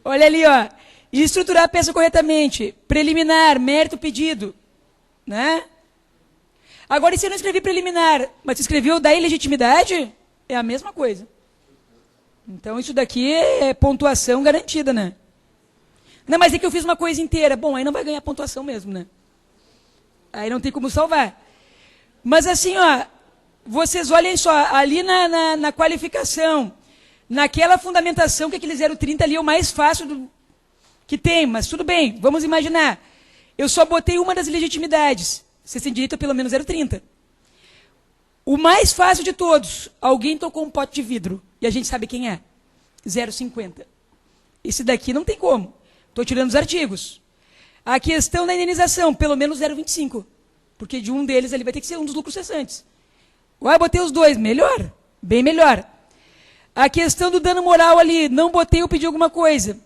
S1: Olha ali, ó. Estruturar a peça corretamente. Preliminar, mérito pedido. Né? Agora, e se eu não escrevi preliminar, mas você escreveu da ilegitimidade, é a mesma coisa. Então, isso daqui é pontuação garantida, né? Não, mas é que eu fiz uma coisa inteira. Bom, aí não vai ganhar pontuação mesmo, né? Aí não tem como salvar. Mas assim, ó, vocês olhem só, ali na qualificação, naquela fundamentação que aquele 0,30 ali é o mais fácil que tem, mas tudo bem, vamos imaginar. Eu só botei uma das ilegitimidades. Vocês têm direito a pelo menos 0,30. O mais fácil de todos, alguém tocou um pote de vidro, e a gente sabe quem é. 0,50. Esse daqui não tem como. Estou tirando os artigos. A questão da indenização, pelo menos 0,25. Porque de um deles ali vai ter que ser um dos lucros cessantes. Botei os dois, melhor. Bem melhor. A questão do dano moral ali, não botei ou pedi alguma coisa.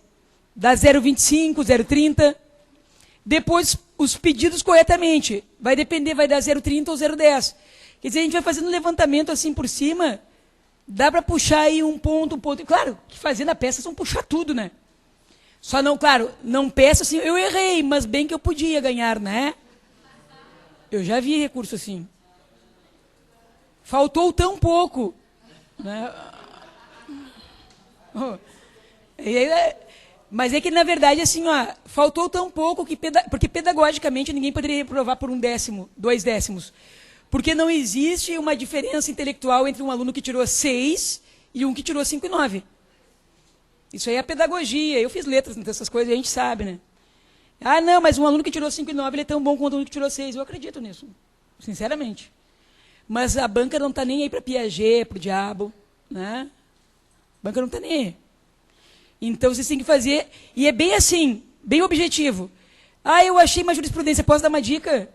S1: Dá 0,25, 0,30. Depois, os pedidos corretamente. Vai depender, vai dar 0,30 ou 0,10. Quer dizer, a gente vai fazendo um levantamento assim por cima, dá para puxar aí um ponto. Claro, que fazendo a peça, são puxar tudo, né? Só não, claro, não peça assim, eu errei, mas bem que eu podia ganhar, né? Eu já vi recurso assim. Faltou tão pouco. Né? Mas é que, na verdade, assim, ó, faltou tão pouco, porque pedagogicamente ninguém poderia reprovar por 1 décimo, 2 décimos. Porque não existe uma diferença intelectual entre um aluno que tirou 6 e um que tirou 5,9. Isso aí é a pedagogia. Eu fiz letras nessas coisas, a gente sabe, né? Ah, não, mas um aluno que tirou 5,9 ele é tão bom quanto um aluno que tirou 6. Eu acredito nisso, sinceramente. Mas a banca não está nem aí para Piaget, para o diabo, né? A banca não está nem aí. Então, vocês têm que fazer... E é bem assim, bem objetivo. Ah, eu achei uma jurisprudência, posso dar uma dica?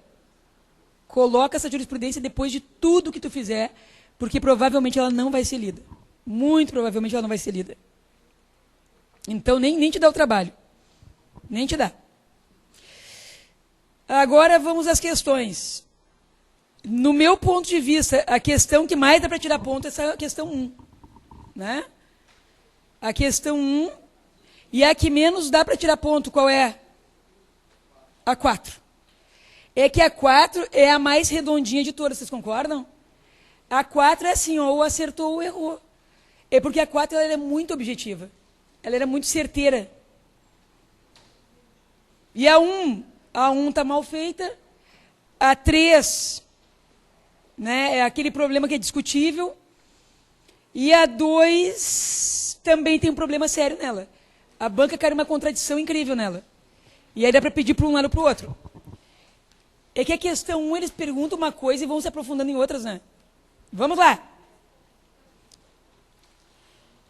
S1: Coloca essa jurisprudência depois de tudo que tu fizer, porque provavelmente ela não vai ser lida. Muito provavelmente ela não vai ser lida. Então, nem te dá o trabalho. Nem te dá. Agora, vamos às questões. No meu ponto de vista, a questão que mais dá para tirar ponto é essa questão 1. Né? A questão 1 e a que menos dá para tirar ponto, qual é? A 4. É que a 4 é a mais redondinha de todas, vocês concordam? A 4 é assim, ó, ou acertou ou errou. É porque a 4 ela é muito objetiva. Ela era muito certeira. E a 1 está mal feita. A 3, né, é aquele problema que é discutível. E a 2 também tem um problema sério nela. A banca cai uma contradição incrível nela. E aí dá para pedir para um lado ou para o outro. É que a questão 1, eles perguntam uma coisa e vão se aprofundando em outras, né? Vamos lá.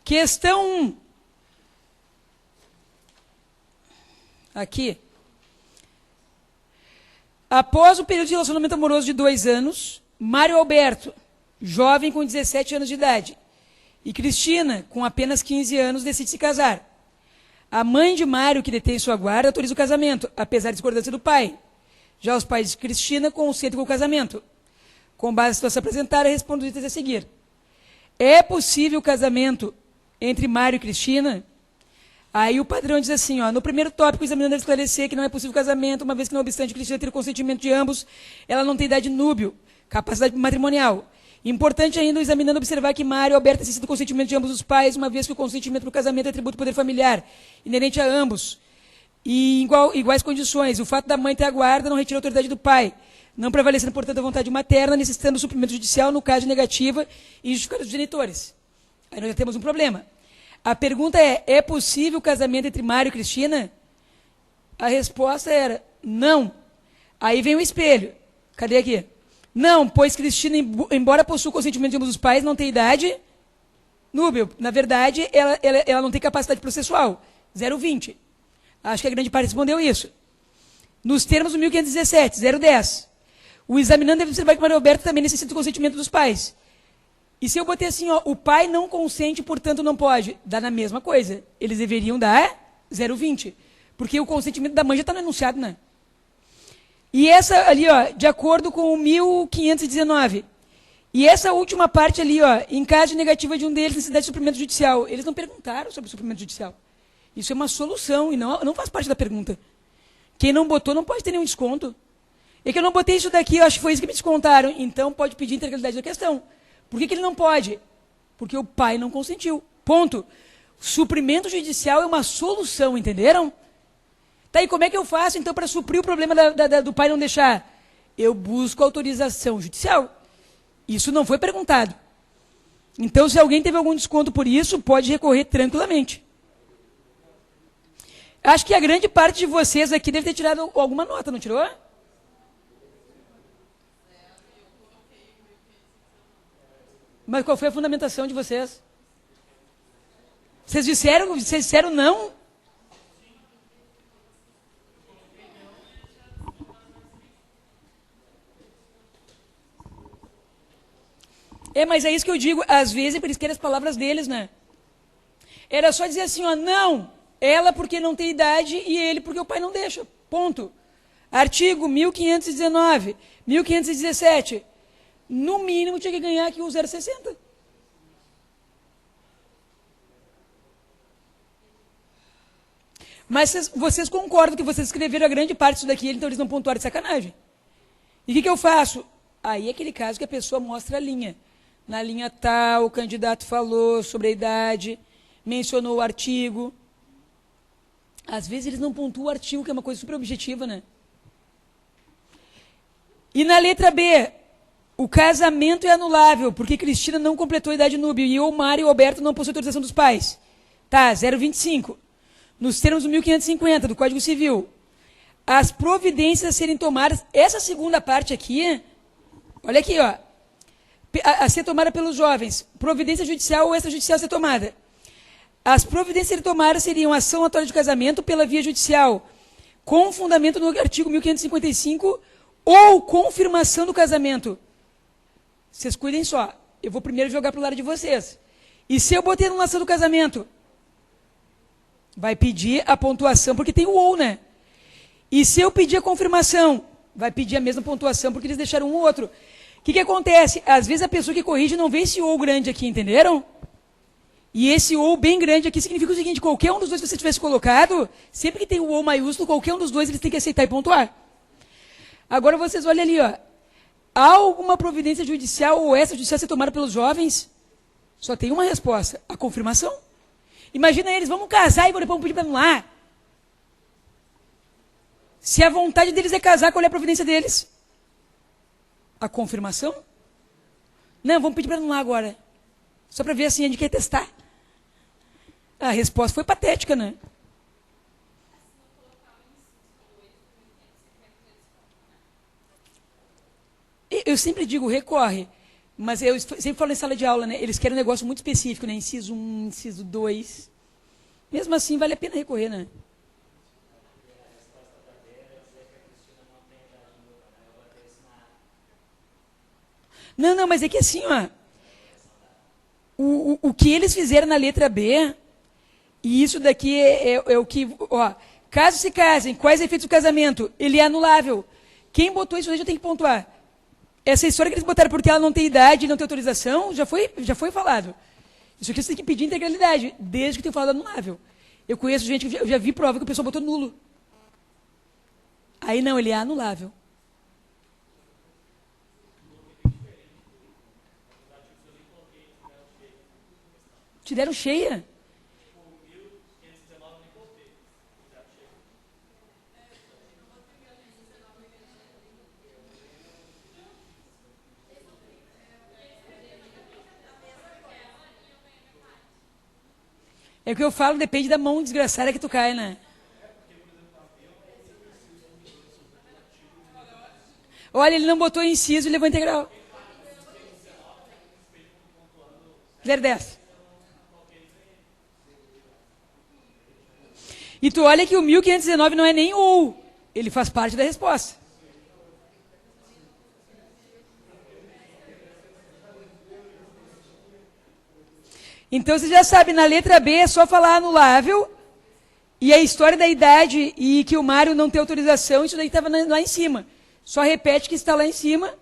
S1: Questão 1. Aqui. Após o período de relacionamento amoroso de 2 anos, Mário Alberto, jovem com 17 anos de idade, e Cristina, com apenas 15 anos, decide se casar. A mãe de Mário, que detém sua guarda, autoriza o casamento, apesar da discordância do pai. Já os pais de Cristina consentem com o casamento. Com base na situação apresentada, respondem os itens a seguir. É possível o casamento entre Mário e Cristina? Aí o padrão diz assim, ó, no primeiro tópico, o examinando deve esclarecer que não é possível o casamento, uma vez que, não obstante Cristina ter o consentimento de ambos, ela não tem idade núbio, capacidade matrimonial. Importante ainda o examinando observar que Mário e Alberto necessitam do consentimento de ambos os pais, uma vez que o consentimento no casamento é atributo do poder familiar, inerente a ambos, e em iguais condições. O fato da mãe ter a guarda não retira a autoridade do pai, não prevalecendo, portanto, a vontade materna, necessitando do suprimento judicial no caso de negativa e justificada dos genitores. Aí nós já temos um problema. A pergunta é possível o casamento entre Mário e Cristina? A resposta era, não. Aí vem o espelho. Cadê aqui? Não, pois Cristina, embora possua o consentimento de ambos os pais, não tem idade núbio. Na verdade, ela não tem capacidade processual. 0,20. Acho que a grande parte respondeu isso. Nos termos do 1517, 0,10. O examinando deve observar que Mário Alberto também necessita do consentimento dos pais. E se eu botei assim, ó, o pai não consente, portanto não pode, dá na mesma coisa. Eles deveriam dar 0,20. Porque o consentimento da mãe já está no enunciado, né? E essa ali, ó, de acordo com o 1519. E essa última parte ali, ó, em caso de negativa de um deles, necessidade de suprimento judicial. Eles não perguntaram sobre o suprimento judicial. Isso é uma solução e não faz parte da pergunta. Quem não botou não pode ter nenhum desconto. É que eu não botei isso daqui, eu acho que foi isso que me descontaram. Então pode pedir integralidade da questão. Por que ele não pode? Porque o pai não consentiu. Ponto. Suprimento judicial é uma solução, entenderam? Tá, e como é que eu faço, então, para suprir o problema do pai não deixar? Eu busco autorização judicial. Isso não foi perguntado. Então, se alguém teve algum desconto por isso, pode recorrer tranquilamente. Acho que a grande parte de vocês aqui deve ter tirado alguma nota, não tirou? Mas qual foi a fundamentação de vocês? Vocês disseram não? É, mas é isso que eu digo, às vezes eles querem as palavras deles, né? Era só dizer assim, ó, não, ela porque não tem idade e ele porque o pai não deixa, ponto. Artigo 1519, 1517, no mínimo tinha que ganhar aqui o 0,60. Mas vocês concordam que vocês escreveram a grande parte disso daqui, então eles não pontuaram de sacanagem. E o que eu faço? Aí é aquele caso que a pessoa mostra a linha. Na linha tal, o candidato falou sobre a idade, mencionou o artigo. Às vezes eles não pontuam o artigo, que é uma coisa super objetiva, né? E na letra B, O casamento é anulável, porque Cristina não completou a idade núbia e o Mário e o Alberto não possuem autorização dos pais. Tá, 0,25. Nos termos do 1550, do Código Civil. As providências a serem tomadas, essa segunda parte aqui, olha aqui, ó, a ser tomada pelos jovens, providência judicial ou extrajudicial a ser tomada. As providências a serem tomadas seriam ação atual de casamento pela via judicial, com fundamento no artigo 1555, ou confirmação do casamento. Vocês cuidem só, eu vou primeiro jogar para o lado de vocês. E se eu botei anulação do casamento? Vai pedir a pontuação, porque tem o ou, né? E se eu pedir a confirmação? Vai pedir a mesma pontuação, porque eles deixaram um ou outro. O que acontece? Às vezes a pessoa que corrige não vê esse ou grande aqui, entenderam? E esse ou bem grande aqui significa o seguinte, qualquer um dos dois que você tivesse colocado, sempre que tem o ou maiúsculo, qualquer um dos dois eles têm que aceitar e pontuar. Agora vocês olhem ali, ó. Há alguma providência judicial ou extrajudicial a ser tomada pelos jovens? Só tem uma resposta, a confirmação. Imagina eles, vamos casar e depois vamos pedir para anular. Se a vontade deles é casar, qual é a providência deles? A confirmação? Não, vamos pedir para anular agora. Só para ver assim, a gente quer testar. A resposta foi patética, né? Eu sempre digo, recorre. Mas eu sempre falo em sala de aula, né? Eles querem um negócio muito específico, né? Inciso 1, inciso 2. Mesmo assim, vale a pena recorrer, né? Não, mas é que assim, ó. O que eles fizeram na letra B, e isso daqui é o que... Ó, caso se casem, quais efeitos do casamento? Ele é anulável. Quem botou isso aí já tem que pontuar. Essa história que eles botaram porque ela não tem idade, não tem autorização, já foi falado. Isso aqui você tem que pedir integralidade, desde que tenha falado anulável. Eu conheço gente que eu já vi prova que o pessoal botou nulo. Aí não, ele é anulável. Te deram cheia? É o que eu falo, depende da mão desgraçada que tu cai, né? Olha, ele não botou inciso e levou integral. 0,10. E tu olha que o 1519 não é nem ou. Ele faz parte da resposta. Então você já sabe, na letra B é só falar anulável. E a história da idade e que o Mário não tem autorização, isso daí estava lá em cima. Só repete que está lá em cima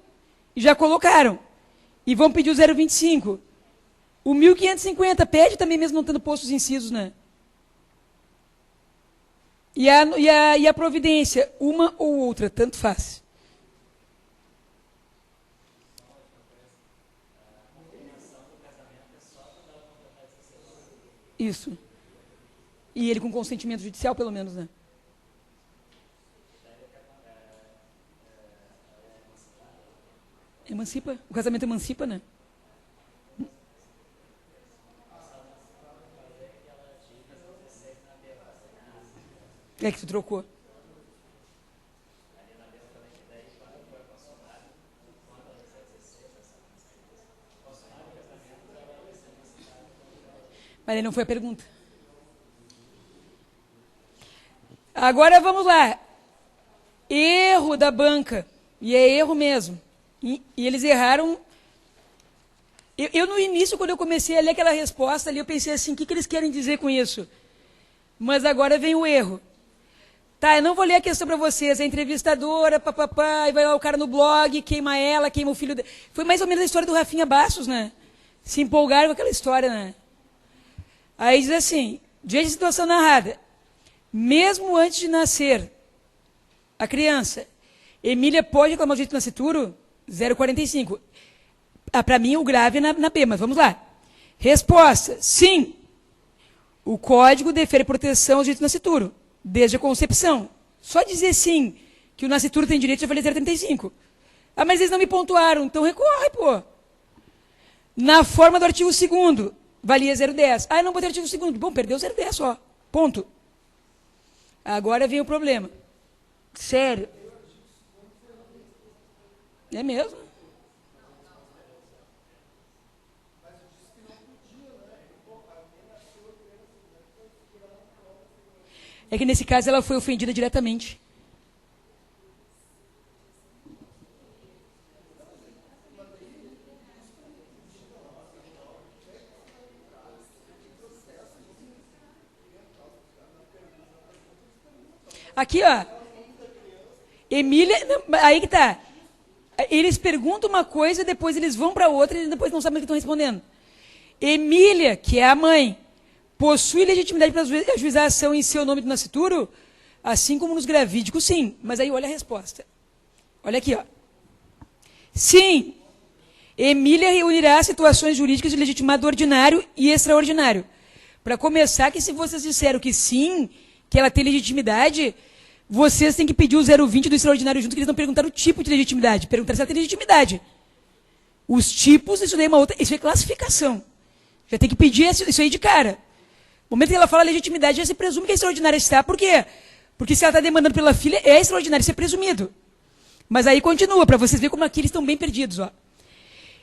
S1: e já colocaram. E vão pedir o 0,25. O 1550 pede também mesmo não tendo posto os incisos, né? E a providência, uma ou outra, tanto faz. Isso. E ele com consentimento judicial, pelo menos, né? Emancipa. O casamento emancipa, né? É que tu trocou. Mas aí não foi a pergunta. Agora vamos lá. Erro da banca. E é erro mesmo. E eles erraram. Eu, no início, quando eu comecei a ler aquela resposta ali, eu pensei assim, o que eles querem dizer com isso? Mas agora vem o erro. Tá, eu não vou ler a questão para vocês. A entrevistadora, papapá, e vai lá o cara no blog, queima ela, queima o filho dele. Foi mais ou menos a história do Rafinha Bastos, né? Se empolgaram com aquela história, né? Aí diz assim, diante da situação narrada, mesmo antes de nascer a criança, Emília pode reclamar o direito de nascituro? 0,45. Para mim, o grave é na B, mas vamos lá. Resposta, sim. O código defere proteção ao direito de nascituro, desde a concepção. Só dizer sim, que o nascituro tem direito, já falei 0,35. Ah, mas eles não me pontuaram, então recorre, pô. Na forma do artigo 2º, valia 0,10. Ah, eu não botei artigo 2º. Bom, perdeu 0,10 só. Ponto. Agora vem o problema. Sério. É mesmo? É que nesse caso ela foi ofendida diretamente. Aqui, ó. Emília, não, aí que tá. Eles perguntam uma coisa, depois eles vão para outra e depois não sabem o que estão respondendo. Emília, que é a mãe, possui legitimidade para ajuizar a ação em seu nome do nascituro, assim como nos gravídicos, sim. Mas aí olha a resposta. Olha aqui, ó. Sim, Emília reunirá situações jurídicas de legitimado ordinário e extraordinário. Para começar, que se vocês disseram que sim, que ela tem legitimidade, vocês têm que pedir o 0,20 do extraordinário junto, que eles não perguntaram o tipo de legitimidade, perguntaram se ela tem legitimidade. Os tipos, isso daí é uma outra, isso é classificação. Já tem que pedir isso aí de cara. No momento que ela fala legitimidade, já se presume que a extraordinária está. Por quê? Porque se ela está demandando pela filha, é extraordinário, isso é presumido. Mas aí continua, para vocês verem como aqui eles estão bem perdidos. Ó.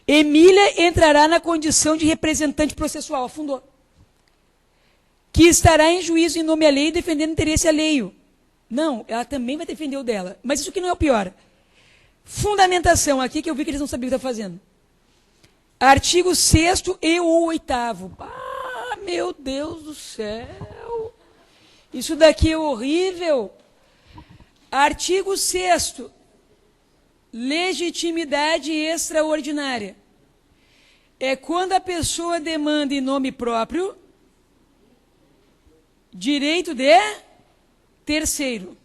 S1: Emília entrará na condição de representante processual, afundou. Que estará em juízo em nome alheio defendendo interesse alheio. Não, ela também vai defender o dela. Mas isso que não é o pior. Fundamentação, aqui que eu vi que eles não sabiam o que estão fazendo. Artigo 6º e o 8º. Ah, meu Deus do céu. Isso daqui é horrível. Artigo 6º. Legitimidade extraordinária. É quando a pessoa demanda em nome próprio direito de terceiro.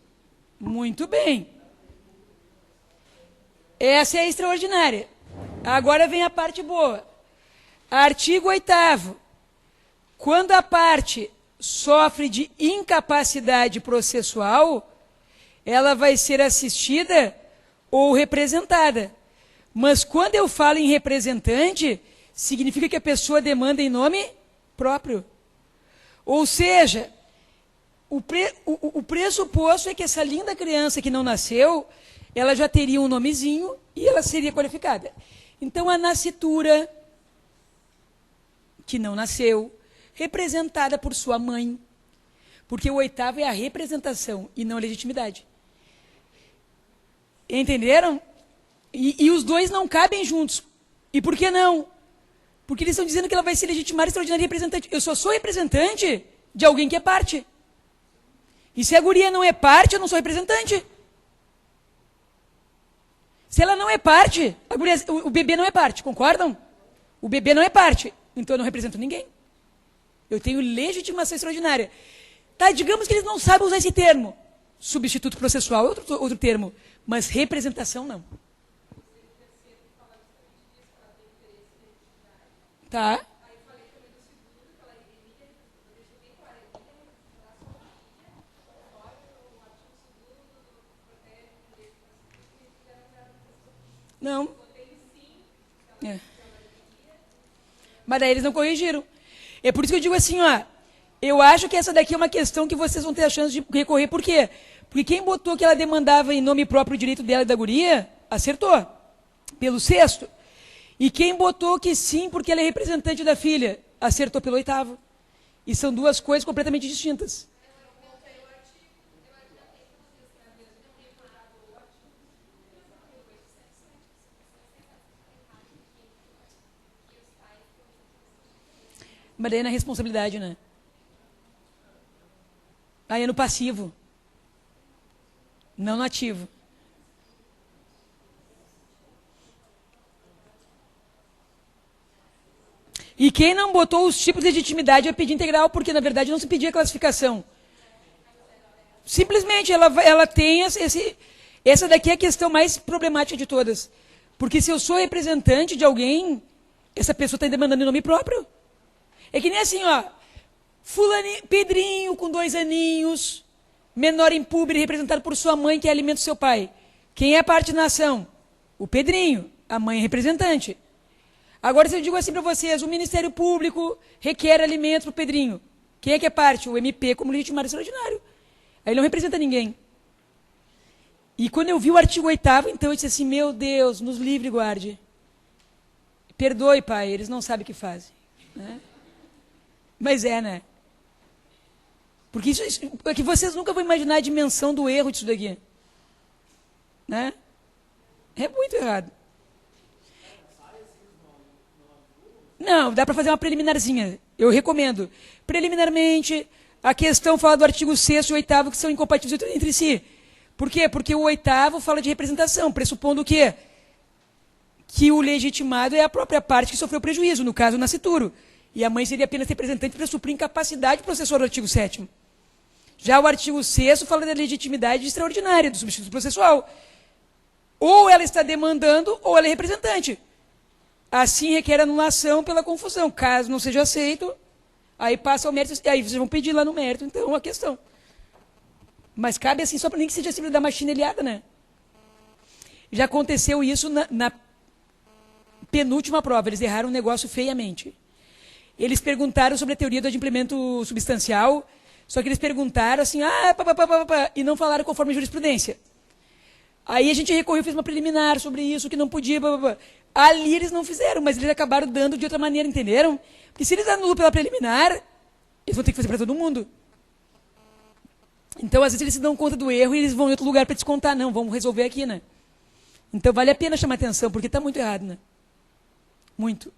S1: Muito bem. Essa é a extraordinária. Agora vem a parte boa. Artigo 8º. Quando a parte sofre de incapacidade processual, ela vai ser assistida ou representada. Mas quando eu falo em representante, significa que a pessoa demanda em nome próprio. Ou seja, o pressuposto é que essa linda criança que não nasceu, ela já teria um nomezinho e ela seria qualificada. Então, a nascitura, que não nasceu, representada por sua mãe, porque o 8º é a representação e não a legitimidade. Entenderam? E os dois não cabem juntos. E por que não? Porque eles estão dizendo que ela vai ser legitimada, extraordinária e representante. Eu só sou representante de alguém que é parte. E se a guria não é parte, eu não sou representante. Se ela não é parte, o bebê não é parte, concordam? O bebê não é parte, então eu não represento ninguém. Eu tenho legitimação extraordinária. Tá, digamos que eles não sabem usar esse termo. Substituto processual é outro termo, mas representação não. Tá? Não. É. Mas daí eles não corrigiram. É por isso que eu digo assim, ó. Eu acho que essa daqui é uma questão que vocês vão ter a chance de recorrer. Por quê? Porque quem botou que ela demandava em nome próprio o direito dela e da guria, acertou. Pelo 6º. E quem botou que sim, porque ela é representante da filha, acertou pelo 8º. E são duas coisas completamente distintas. Mas daí é na responsabilidade, né? Aí é no passivo. Não no ativo. E quem não botou os tipos de legitimidade vai pedir integral, porque na verdade não se pedia classificação. Simplesmente ela tem essa daqui é a questão mais problemática de todas. Porque se eu sou representante de alguém, essa pessoa está demandando em nome próprio. É que nem assim, ó. Pedrinho com 2 aninhos, menor impúber, representado por sua mãe, que alimenta o seu pai. Quem é a parte na ação? O Pedrinho, a mãe é representante. Agora, se eu digo assim para vocês, o Ministério Público requer alimento para o Pedrinho. Quem é que é parte? O MP como legitimado extraordinário. Aí ele não representa ninguém. E quando eu vi o artigo 8º, então eu disse assim, meu Deus, nos livre e guarde. Perdoe, pai, eles não sabem o que fazem. Né? Mas né? Porque isso é que vocês nunca vão imaginar a dimensão do erro disso daqui. Né? É muito errado. Não, dá para fazer uma preliminarzinha. Eu recomendo. Preliminarmente, a questão fala do artigo 6º e 8º, que são incompatíveis entre si. Por quê? Porque o 8º fala de representação, pressupondo o quê? Que o legitimado é a própria parte que sofreu prejuízo, no caso, o nascituro. E a mãe seria apenas representante para suprir incapacidade processual do artigo 7º. Já o artigo 6º fala da legitimidade extraordinária do substituto processual. Ou ela está demandando, ou ela é representante. Assim requer anulação pela confusão. Caso não seja aceito, aí passa ao mérito, aí vocês vão pedir lá no mérito, então, a questão. Mas cabe assim, só para nem que seja sempre dar uma chinelhada, né? Já aconteceu isso na penúltima prova, eles erraram um negócio feiamente. Eles perguntaram sobre a teoria do adimplemento substancial, só que eles perguntaram assim, e não falaram conforme a jurisprudência. Aí a gente recorreu, fez uma preliminar sobre isso, que não podia, Ali eles não fizeram, mas eles acabaram dando de outra maneira, entenderam? Porque se eles anulam pela preliminar, eles vão ter que fazer para todo mundo. Então, às vezes, eles se dão conta do erro e eles vão em outro lugar para descontar. Não, vamos resolver aqui, né? Então, vale a pena chamar atenção, porque está muito errado, né? Muito.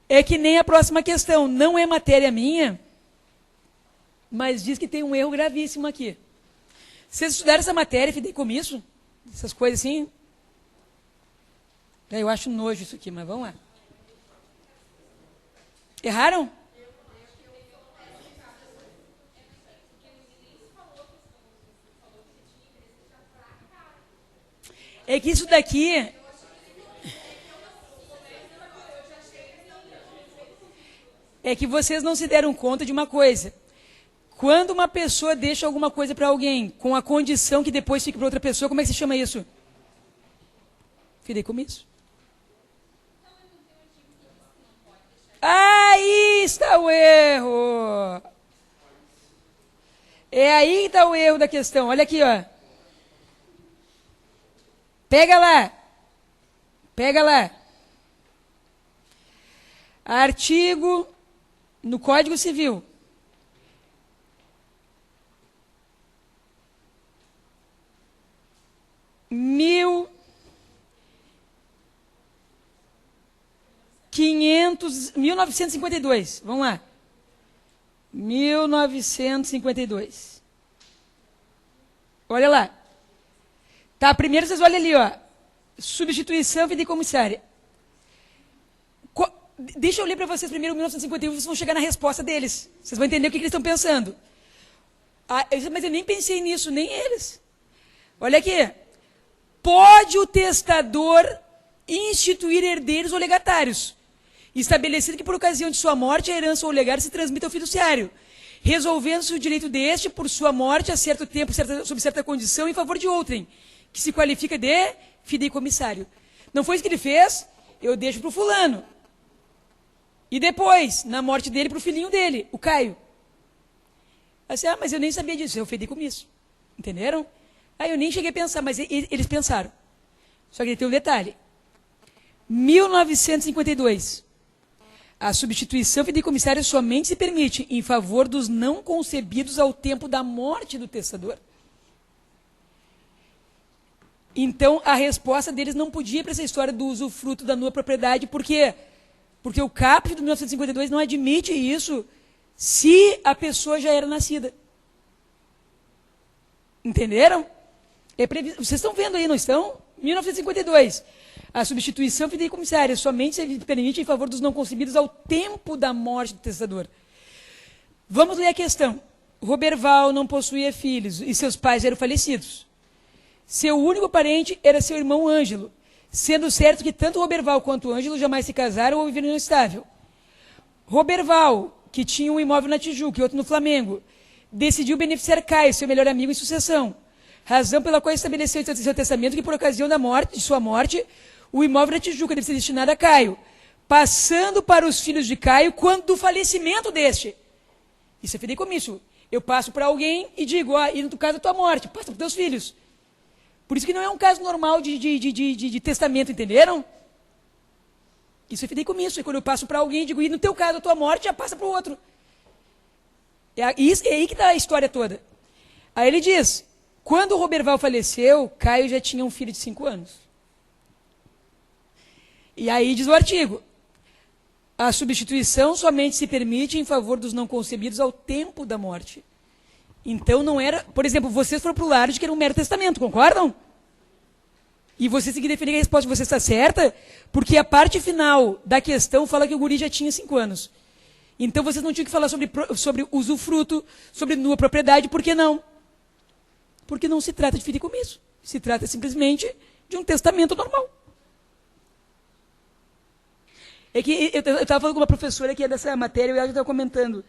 S1: É que nem a próxima questão. Não é matéria minha, mas diz que tem um erro gravíssimo aqui. Vocês estudaram essa matéria, fideicomisso? Essas coisas assim? Eu acho nojo isso aqui, mas vamos lá. Erraram? É que isso daqui... É que vocês não se deram conta de uma coisa. Quando uma pessoa deixa alguma coisa para alguém, com a condição que depois fique para outra pessoa, como é que se chama isso? Fideicomisso. Aí está o erro. É aí que está o erro da questão. Olha aqui, ó. Pega lá. Pega lá. Artigo no Código Civil. Mil 1952. Vamos lá. 1952. Olha lá. Tá, primeiro vocês olham ali, ó. Substituição fideicomissária. Deixa eu ler para vocês primeiro 1951, vocês vão chegar na resposta deles. Vocês vão entender o que eles estão pensando. Mas eu nem pensei nisso, nem eles. Olha aqui. Pode o testador instituir herdeiros ou legatários, estabelecido que por ocasião de sua morte a herança ou o legado se transmita ao fiduciário, resolvendo-se o direito deste, por sua morte, a certo tempo, sob certa condição, em favor de outrem, que se qualifica de fideicomissário. Não foi isso que ele fez? Eu deixo para o fulano. E depois, na morte dele, para o filhinho dele, o Caio. Assim, mas eu nem sabia disso, é o fideicomisso. Entenderam? Aí eu nem cheguei a pensar, mas eles pensaram. Só que tem um detalhe. 1952. A substituição fideicomissária somente se permite em favor dos não concebidos ao tempo da morte do testador. Então, a resposta deles não podia ir para essa história do usufruto da nua propriedade, por quê? Porque o caput de 1952 não admite isso se a pessoa já era nascida. Entenderam? Vocês estão vendo aí, não estão? 1952. A substituição fideicomissária somente se permite em favor dos não concebidos ao tempo da morte do testador. Vamos ler a questão. Roberval não possuía filhos e seus pais eram falecidos. Seu único parente era seu irmão Ângelo, sendo certo que tanto Roberval quanto Ângelo jamais se casaram ou viveram estável. Roberval, que tinha um imóvel na Tijuca e outro no Flamengo, decidiu beneficiar Caio, seu melhor amigo, em sucessão. razão pela qual estabeleceu em seu testamento que, por ocasião de sua morte, o imóvel da Tijuca deve ser destinado a Caio, passando para os filhos de Caio quando do falecimento deste. Isso é fideicomisso. Eu passo para alguém e digo, e no caso da tua morte, passa para os teus filhos. Por isso que não é um caso normal de testamento, entenderam? Isso é fideicomisso. É quando eu passo para alguém e digo, e no teu caso, a tua morte, já passa para o outro. É aí que está a história toda. Aí ele diz, quando o Roberval faleceu, Caio já tinha um filho de 5 anos. E aí diz o artigo, a substituição somente se permite em favor dos não concebidos ao tempo da morte. Então não era... Por exemplo, vocês foram para o lado de que era um mero testamento, concordam? E vocês têm que defender que a resposta de vocês está certa, porque a parte final da questão fala que o guri já tinha 5 anos. Então vocês não tinham que falar sobre usufruto, sobre nua propriedade, por que não? Porque não se trata de fideicomisso. Se trata simplesmente de um testamento normal. É que eu estava falando com uma professora que é dessa matéria e ela estava comentando.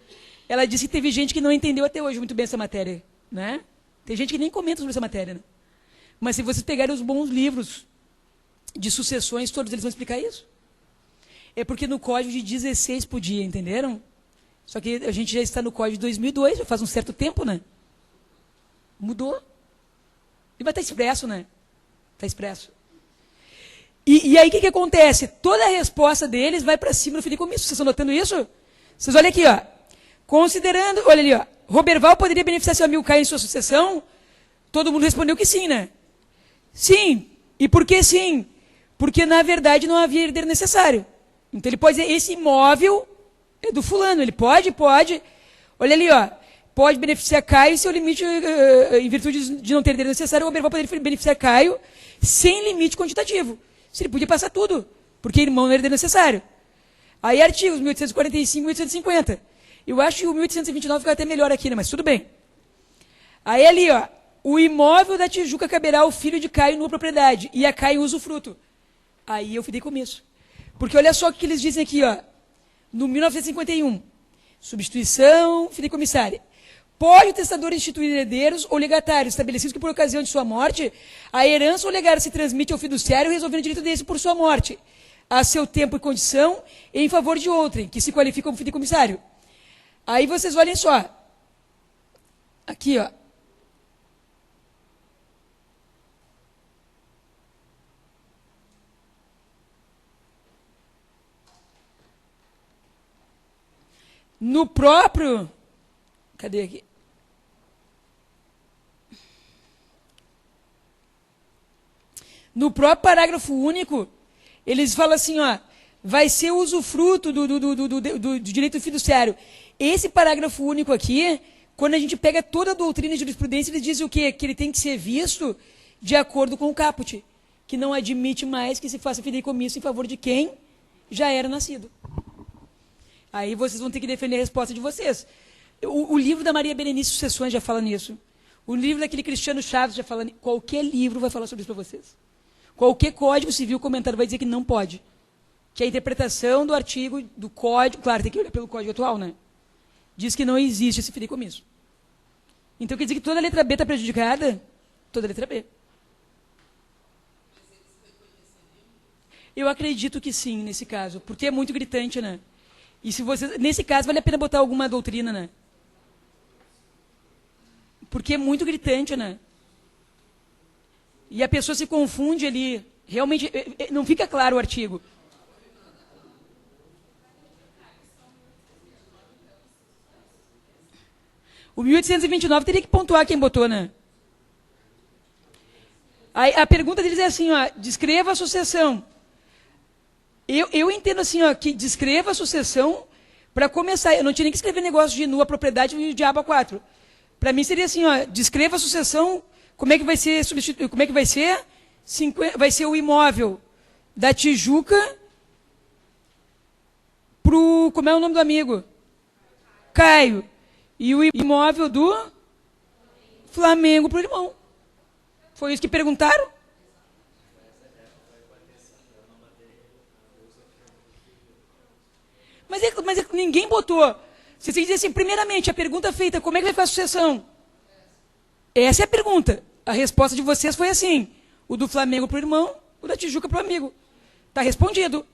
S1: Ela disse que teve gente que não entendeu até hoje muito bem essa matéria. Né? Tem gente que nem comenta sobre essa matéria. Né? Mas se vocês pegarem os bons livros de sucessões, todos eles vão explicar isso. É porque no código de 16 podia, entenderam? Só que a gente já está no código de 2002, já faz um certo tempo, né? Mudou. E vai estar expresso, né? Está expresso. E aí o que acontece? Toda a resposta deles vai para cima do fideicomisso. Vocês estão notando isso? Vocês olhem aqui, ó. Considerando, olha ali, ó. Roberval poderia beneficiar seu amigo Caio em sua sucessão? Todo mundo respondeu que sim, né? Sim. E por que sim? Porque, na verdade, não havia herdeiro necessário. Então ele pode dizer, esse imóvel é do fulano. Ele pode. Olha ali, ó. Pode beneficiar Caio em seu limite, em virtude de não ter herdeiro necessário, o Roberval poderia beneficiar Caio sem limite quantitativo. Se ele podia passar tudo, porque irmão não era herdeiro necessário. Aí artigos 1845 e 1850. Eu acho que o 1829 fica até melhor aqui, né? Mas tudo bem. Aí ali, ó. O imóvel da Tijuca caberá ao filho de Caio numa propriedade, e a Caio usufruto. Aí eu fideicomisso. Porque olha só o que eles dizem aqui, ó. No 1951. Substituição fideicomissária. Pode o testador instituir herdeiros ou legatários estabelecidos que por ocasião de sua morte, a herança ou legado se transmite ao fiduciário resolvendo o direito desse por sua morte, a seu tempo e condição, em favor de outrem, que se qualifica como fideicomissário. Aí vocês olhem só. Aqui, ó. No próprio... Cadê aqui? No próprio parágrafo único, eles falam assim, ó, vai ser usufruto do direito fiduciário. Esse parágrafo único aqui, quando a gente pega toda a doutrina de jurisprudência, eles dizem o quê? Que ele tem que ser visto de acordo com o caput, que não admite mais que se faça fideicomisso em favor de quem já era nascido. Aí vocês vão ter que defender a resposta de vocês. O livro da Maria Berenice Sucessões já fala nisso. O livro daquele Cristiano Chaves já fala nisso. Qualquer livro vai falar sobre isso para vocês. Qualquer código civil comentário vai dizer que não pode. Que a interpretação do artigo, do código, claro, tem que olhar pelo código atual, né? Diz que não existe esse fideicomisso. Então quer dizer que toda a letra B está prejudicada? Toda a letra B. Eu acredito que sim, nesse caso. Porque é muito gritante, né? E se você, nesse caso, vale a pena botar alguma doutrina, né? Porque é muito gritante, né? E a pessoa se confunde ali. Realmente, não fica claro o artigo. O 1829 teria que pontuar quem botou, né? Aí, a pergunta deles é assim, ó, descreva a sucessão. Eu entendo assim, ó, que descreva a sucessão para começar. Eu não tinha nem que escrever negócio de nua propriedade e de aba 4. Para mim seria assim, ó, descreva a sucessão, como é que vai ser substituído, como é que vai ser? Vai ser o imóvel da Tijuca pro, como é o nome do amigo? Caio. E o imóvel do Flamengo pro irmão. Foi isso que perguntaram? Mas ninguém botou. Você tem que dizer assim, primeiramente, a pergunta feita, como é que vai ficar a sucessão? Essa é a pergunta. A resposta de vocês foi assim. O do Flamengo para o irmão, o da Tijuca para o amigo. Está respondido.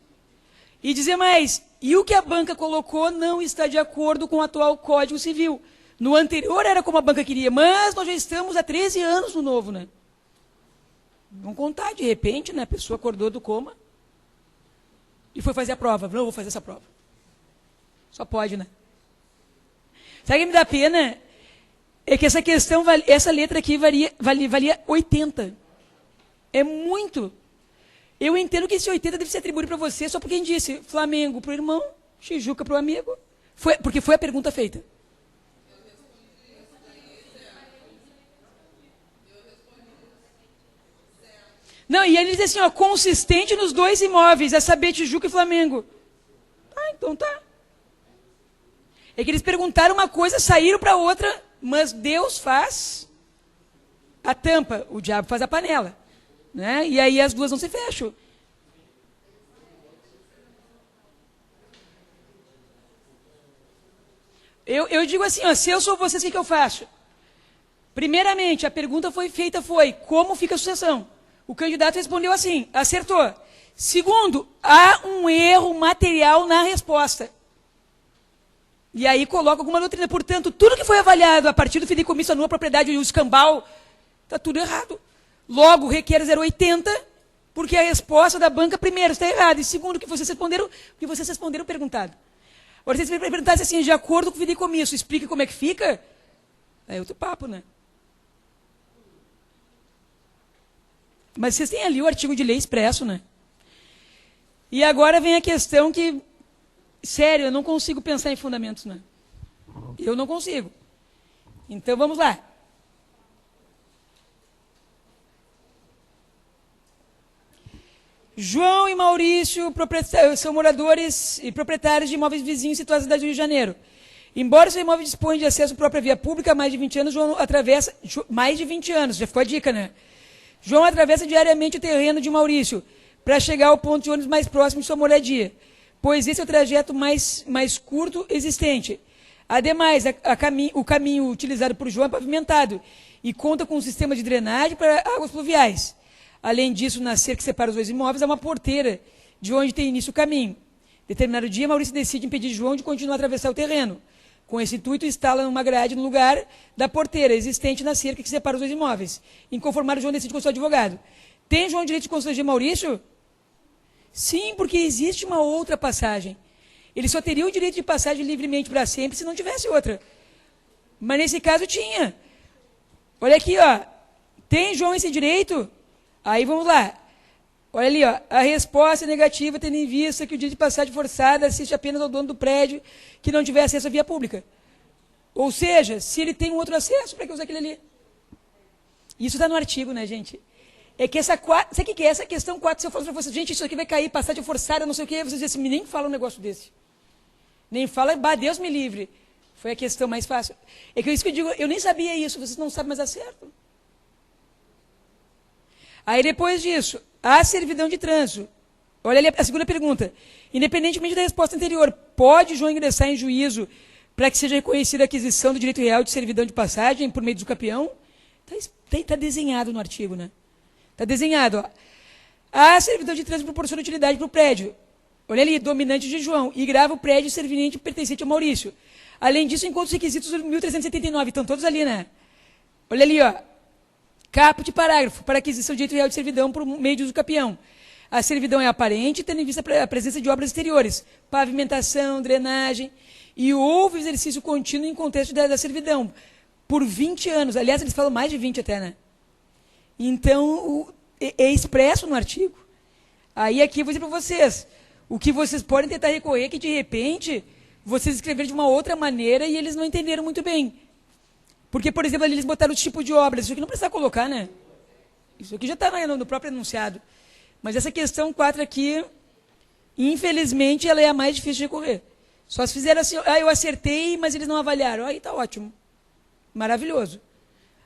S1: E dizer mais, e o que a banca colocou não está de acordo com o atual Código Civil. No anterior era como a banca queria, mas nós já estamos há 13 anos no novo, né? Vamos contar, de repente, né? A pessoa acordou do coma e foi fazer a prova. Não, vou fazer essa prova. Só pode, né? Sabe o que me dá pena? É que essa questão, essa letra aqui valia 80. É muito. Eu entendo que esse 80 deve ser atribuído para você só porque a gente disse Flamengo para o irmão, Tijuca para o amigo. Porque foi a pergunta feita. Não, e ele diz assim, ó, consistente nos dois imóveis, é saber Tijuca e Flamengo. Ah, então tá. É que eles perguntaram uma coisa, saíram para outra, mas Deus faz a tampa, o diabo faz a panela. Né? E aí as duas não se fecham. Eu digo assim, ó, se eu sou vocês, o que eu faço? Primeiramente, a pergunta foi, como fica a sucessão? O candidato respondeu assim, acertou. Segundo, há um erro material na resposta. E aí coloca alguma doutrina. Portanto, tudo que foi avaliado a partir do fideicomisso, a nua propriedade e o escambau, está tudo errado. Logo, requer 0,80, porque a resposta da banca, primeiro, está errada. E segundo, o que vocês responderam perguntado. Agora, se vocês perguntassem assim, de acordo com o fideicomisso, explica como é que fica, é outro papo, né? Mas vocês têm ali o artigo de lei expresso, né? E agora vem a questão que, sério, eu não consigo pensar em fundamentos, né? Eu não consigo. Então, vamos lá. João e Maurício são moradores e proprietários de imóveis vizinhos situados na cidade do Rio de Janeiro. Embora seu imóvel disponha de acesso à própria via pública há mais de 20 anos, João atravessa... Mais de 20 anos, já ficou a dica, né? João atravessa diariamente o terreno de Maurício para chegar ao ponto de ônibus mais próximo de sua moradia, pois esse é o trajeto mais curto existente. Ademais, o caminho utilizado por João é pavimentado e conta com um sistema de drenagem para águas pluviais. Além disso, na cerca que separa os dois imóveis, há uma porteira de onde tem início o caminho. Determinado dia, Maurício decide impedir João de continuar a atravessar o terreno. Com esse intuito, instala uma grade no lugar da porteira existente na cerca que separa os dois imóveis. Inconformado, João decide com seu advogado. Tem João direito de constranger Maurício? Sim, porque existe uma outra passagem. Ele só teria o direito de passagem livremente para sempre se não tivesse outra. Mas nesse caso tinha. Olha aqui, ó. Tem João esse direito? Aí vamos lá. Olha ali, ó. A resposta é negativa, tendo em vista que o direito de passagem forçada assiste apenas ao dono do prédio que não tiver acesso à via pública. Ou seja, se ele tem um outro acesso, para que usar aquele ali? Isso está no artigo, né, gente? É que sabe o que é? Essa questão 4, se eu falo para vocês, gente, isso aqui vai cair, passagem forçada, não sei o quê, vocês dizem assim, nem fala um negócio desse. Nem fala, Deus me livre. Foi a questão mais fácil. É que isso que eu digo, eu nem sabia isso, vocês não sabem, mas acertam. Aí depois disso, a servidão de trânsito. Olha ali a segunda pergunta. Independentemente da resposta anterior, pode João ingressar em juízo para que seja reconhecida a aquisição do direito real de servidão de passagem por meio do campeão? Está desenhado no artigo, né? Está desenhado, ó. A servidão de trânsito proporciona utilidade para o prédio. Olha ali, dominante de João, e grava o prédio servente pertencente a Maurício. Além disso, encontra os requisitos do 1379, estão todos ali, né? Olha ali, ó. Caput parágrafo, para aquisição de direito real de servidão por meio de uso capião. A servidão é aparente, tendo em vista a presença de obras exteriores, pavimentação, drenagem, e houve exercício contínuo em contexto da servidão, por 20 anos. Aliás, eles falam mais de 20 até, né? Então, é expresso no artigo. Aí aqui eu vou dizer para vocês, o que vocês podem tentar recorrer é que, de repente, vocês escreveram de uma outra maneira e eles não entenderam muito bem. Porque, por exemplo, ali eles botaram o tipo de obras. Isso aqui não precisa colocar, né? Isso aqui já está no próprio enunciado. Mas essa questão 4 aqui, infelizmente, ela é a mais difícil de recorrer. Só se fizeram assim, eu acertei, mas eles não avaliaram. Aí está ótimo. Maravilhoso.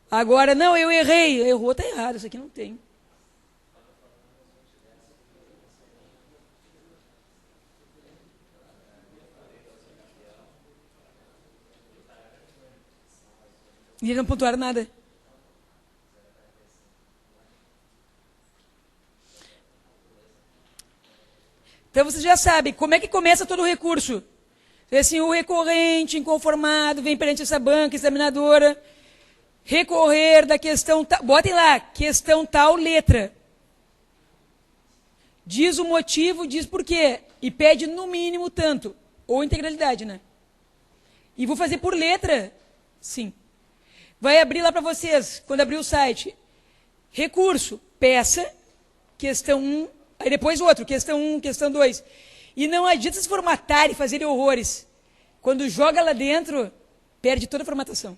S1: Agora, não, eu errei. Errou, está errado. Isso aqui não tem. E eles não pontuaram nada. Então vocês já sabem como é que começa todo o recurso. Assim, o recorrente, inconformado, vem perante essa banca examinadora, recorrer da questão tal, botem lá, questão tal letra. Diz o motivo, diz por quê, e pede no mínimo tanto, ou integralidade, né? E vou fazer por letra, sim. Vai abrir lá para vocês, quando abrir o site, recurso, peça, questão 1, aí depois outro, questão 1, questão 2. E não adianta se formatarem e fazerem horrores. Quando joga lá dentro, perde toda a formatação.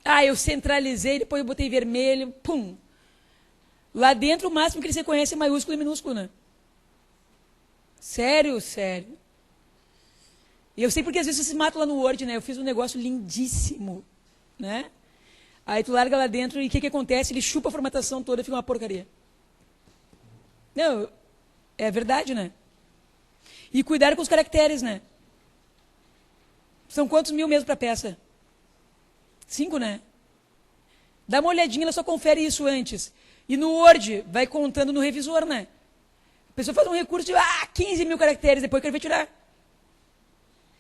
S1: Ah, eu centralizei, depois eu botei vermelho, pum. Lá dentro, o máximo que eles reconhecem é maiúsculo e minúsculo, né? Sério, sério. E eu sei porque às vezes você se mata lá no Word, né? Eu fiz um negócio lindíssimo, né? Aí tu larga lá dentro e o que acontece? Ele chupa a formatação toda e fica uma porcaria. Não, é verdade, né? E cuidar com os caracteres, né? São quantos mil mesmo para a peça? 5, né? Dá uma olhadinha, ela só confere isso antes. E no Word, vai contando no revisor, né? A pessoa faz um recurso de 15 mil caracteres, depois quer ver tirar.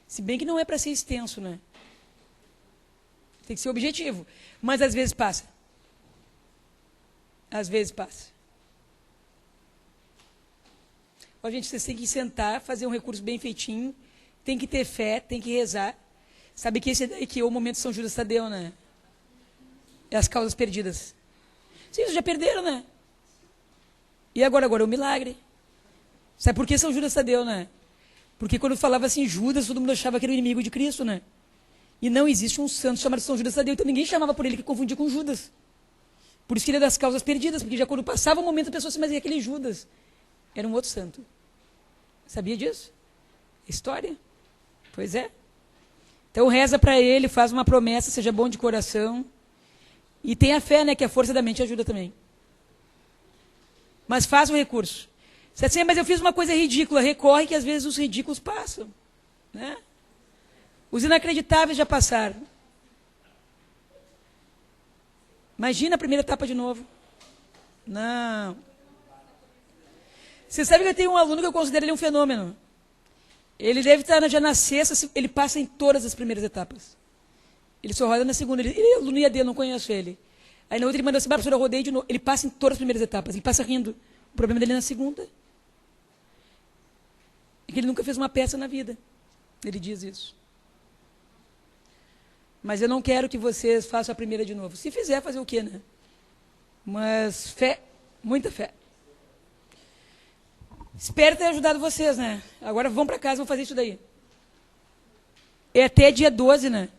S1: Se bem que não é para ser extenso, né? Tem que ser objetivo. Mas às vezes passa. Às vezes passa. Ó, gente, vocês têm que sentar, fazer um recurso bem feitinho, tem que ter fé, tem que rezar. Sabe que esse daí que é o momento de São Judas Tadeu, né? É as causas perdidas. Sim, vocês já perderam, né? E agora é o milagre. Sabe por que São Judas Tadeu, né? Porque quando falava assim Judas, todo mundo achava que era o inimigo de Cristo, né? E não existe um santo chamado São Judas Tadeu, então ninguém chamava por ele, que confundia com Judas. Por isso que ele é das causas perdidas, porque já quando passava o momento a pessoa se mas e aquele Judas era um outro santo. Sabia disso? História? Pois é. Então reza para ele, faz uma promessa, seja bom de coração. E tenha fé, né, que a força da mente ajuda também. Mas faz o recurso. Você diz assim, mas eu fiz uma coisa ridícula. Recorre que às vezes os ridículos passam. Né? Os inacreditáveis já passaram. Imagina a primeira etapa de novo. Não. Você sabe que eu tenho um aluno que eu considero ele um fenômeno. Ele deve estar já na sexta, ele passa em todas as primeiras etapas. Ele só roda na segunda. Ele é aluno IAD, eu não conheço ele. Aí na outra ele mandou assim, professor, eu rodei de novo. Ele passa em todas as primeiras etapas. Ele passa rindo. O problema dele é na segunda. É que ele nunca fez uma peça na vida. Ele diz isso. Mas eu não quero que vocês façam a primeira de novo. Se fizer, fazer o quê, né? Mas fé, muita fé. Espero ter ajudado vocês, né? Agora vão para casa, vão fazer isso daí. É até dia 12, né?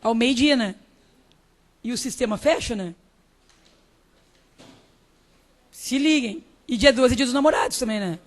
S1: Ao meio-dia, né? E o sistema fecha, né? Se liguem. E dia 12 é dia dos namorados também, né?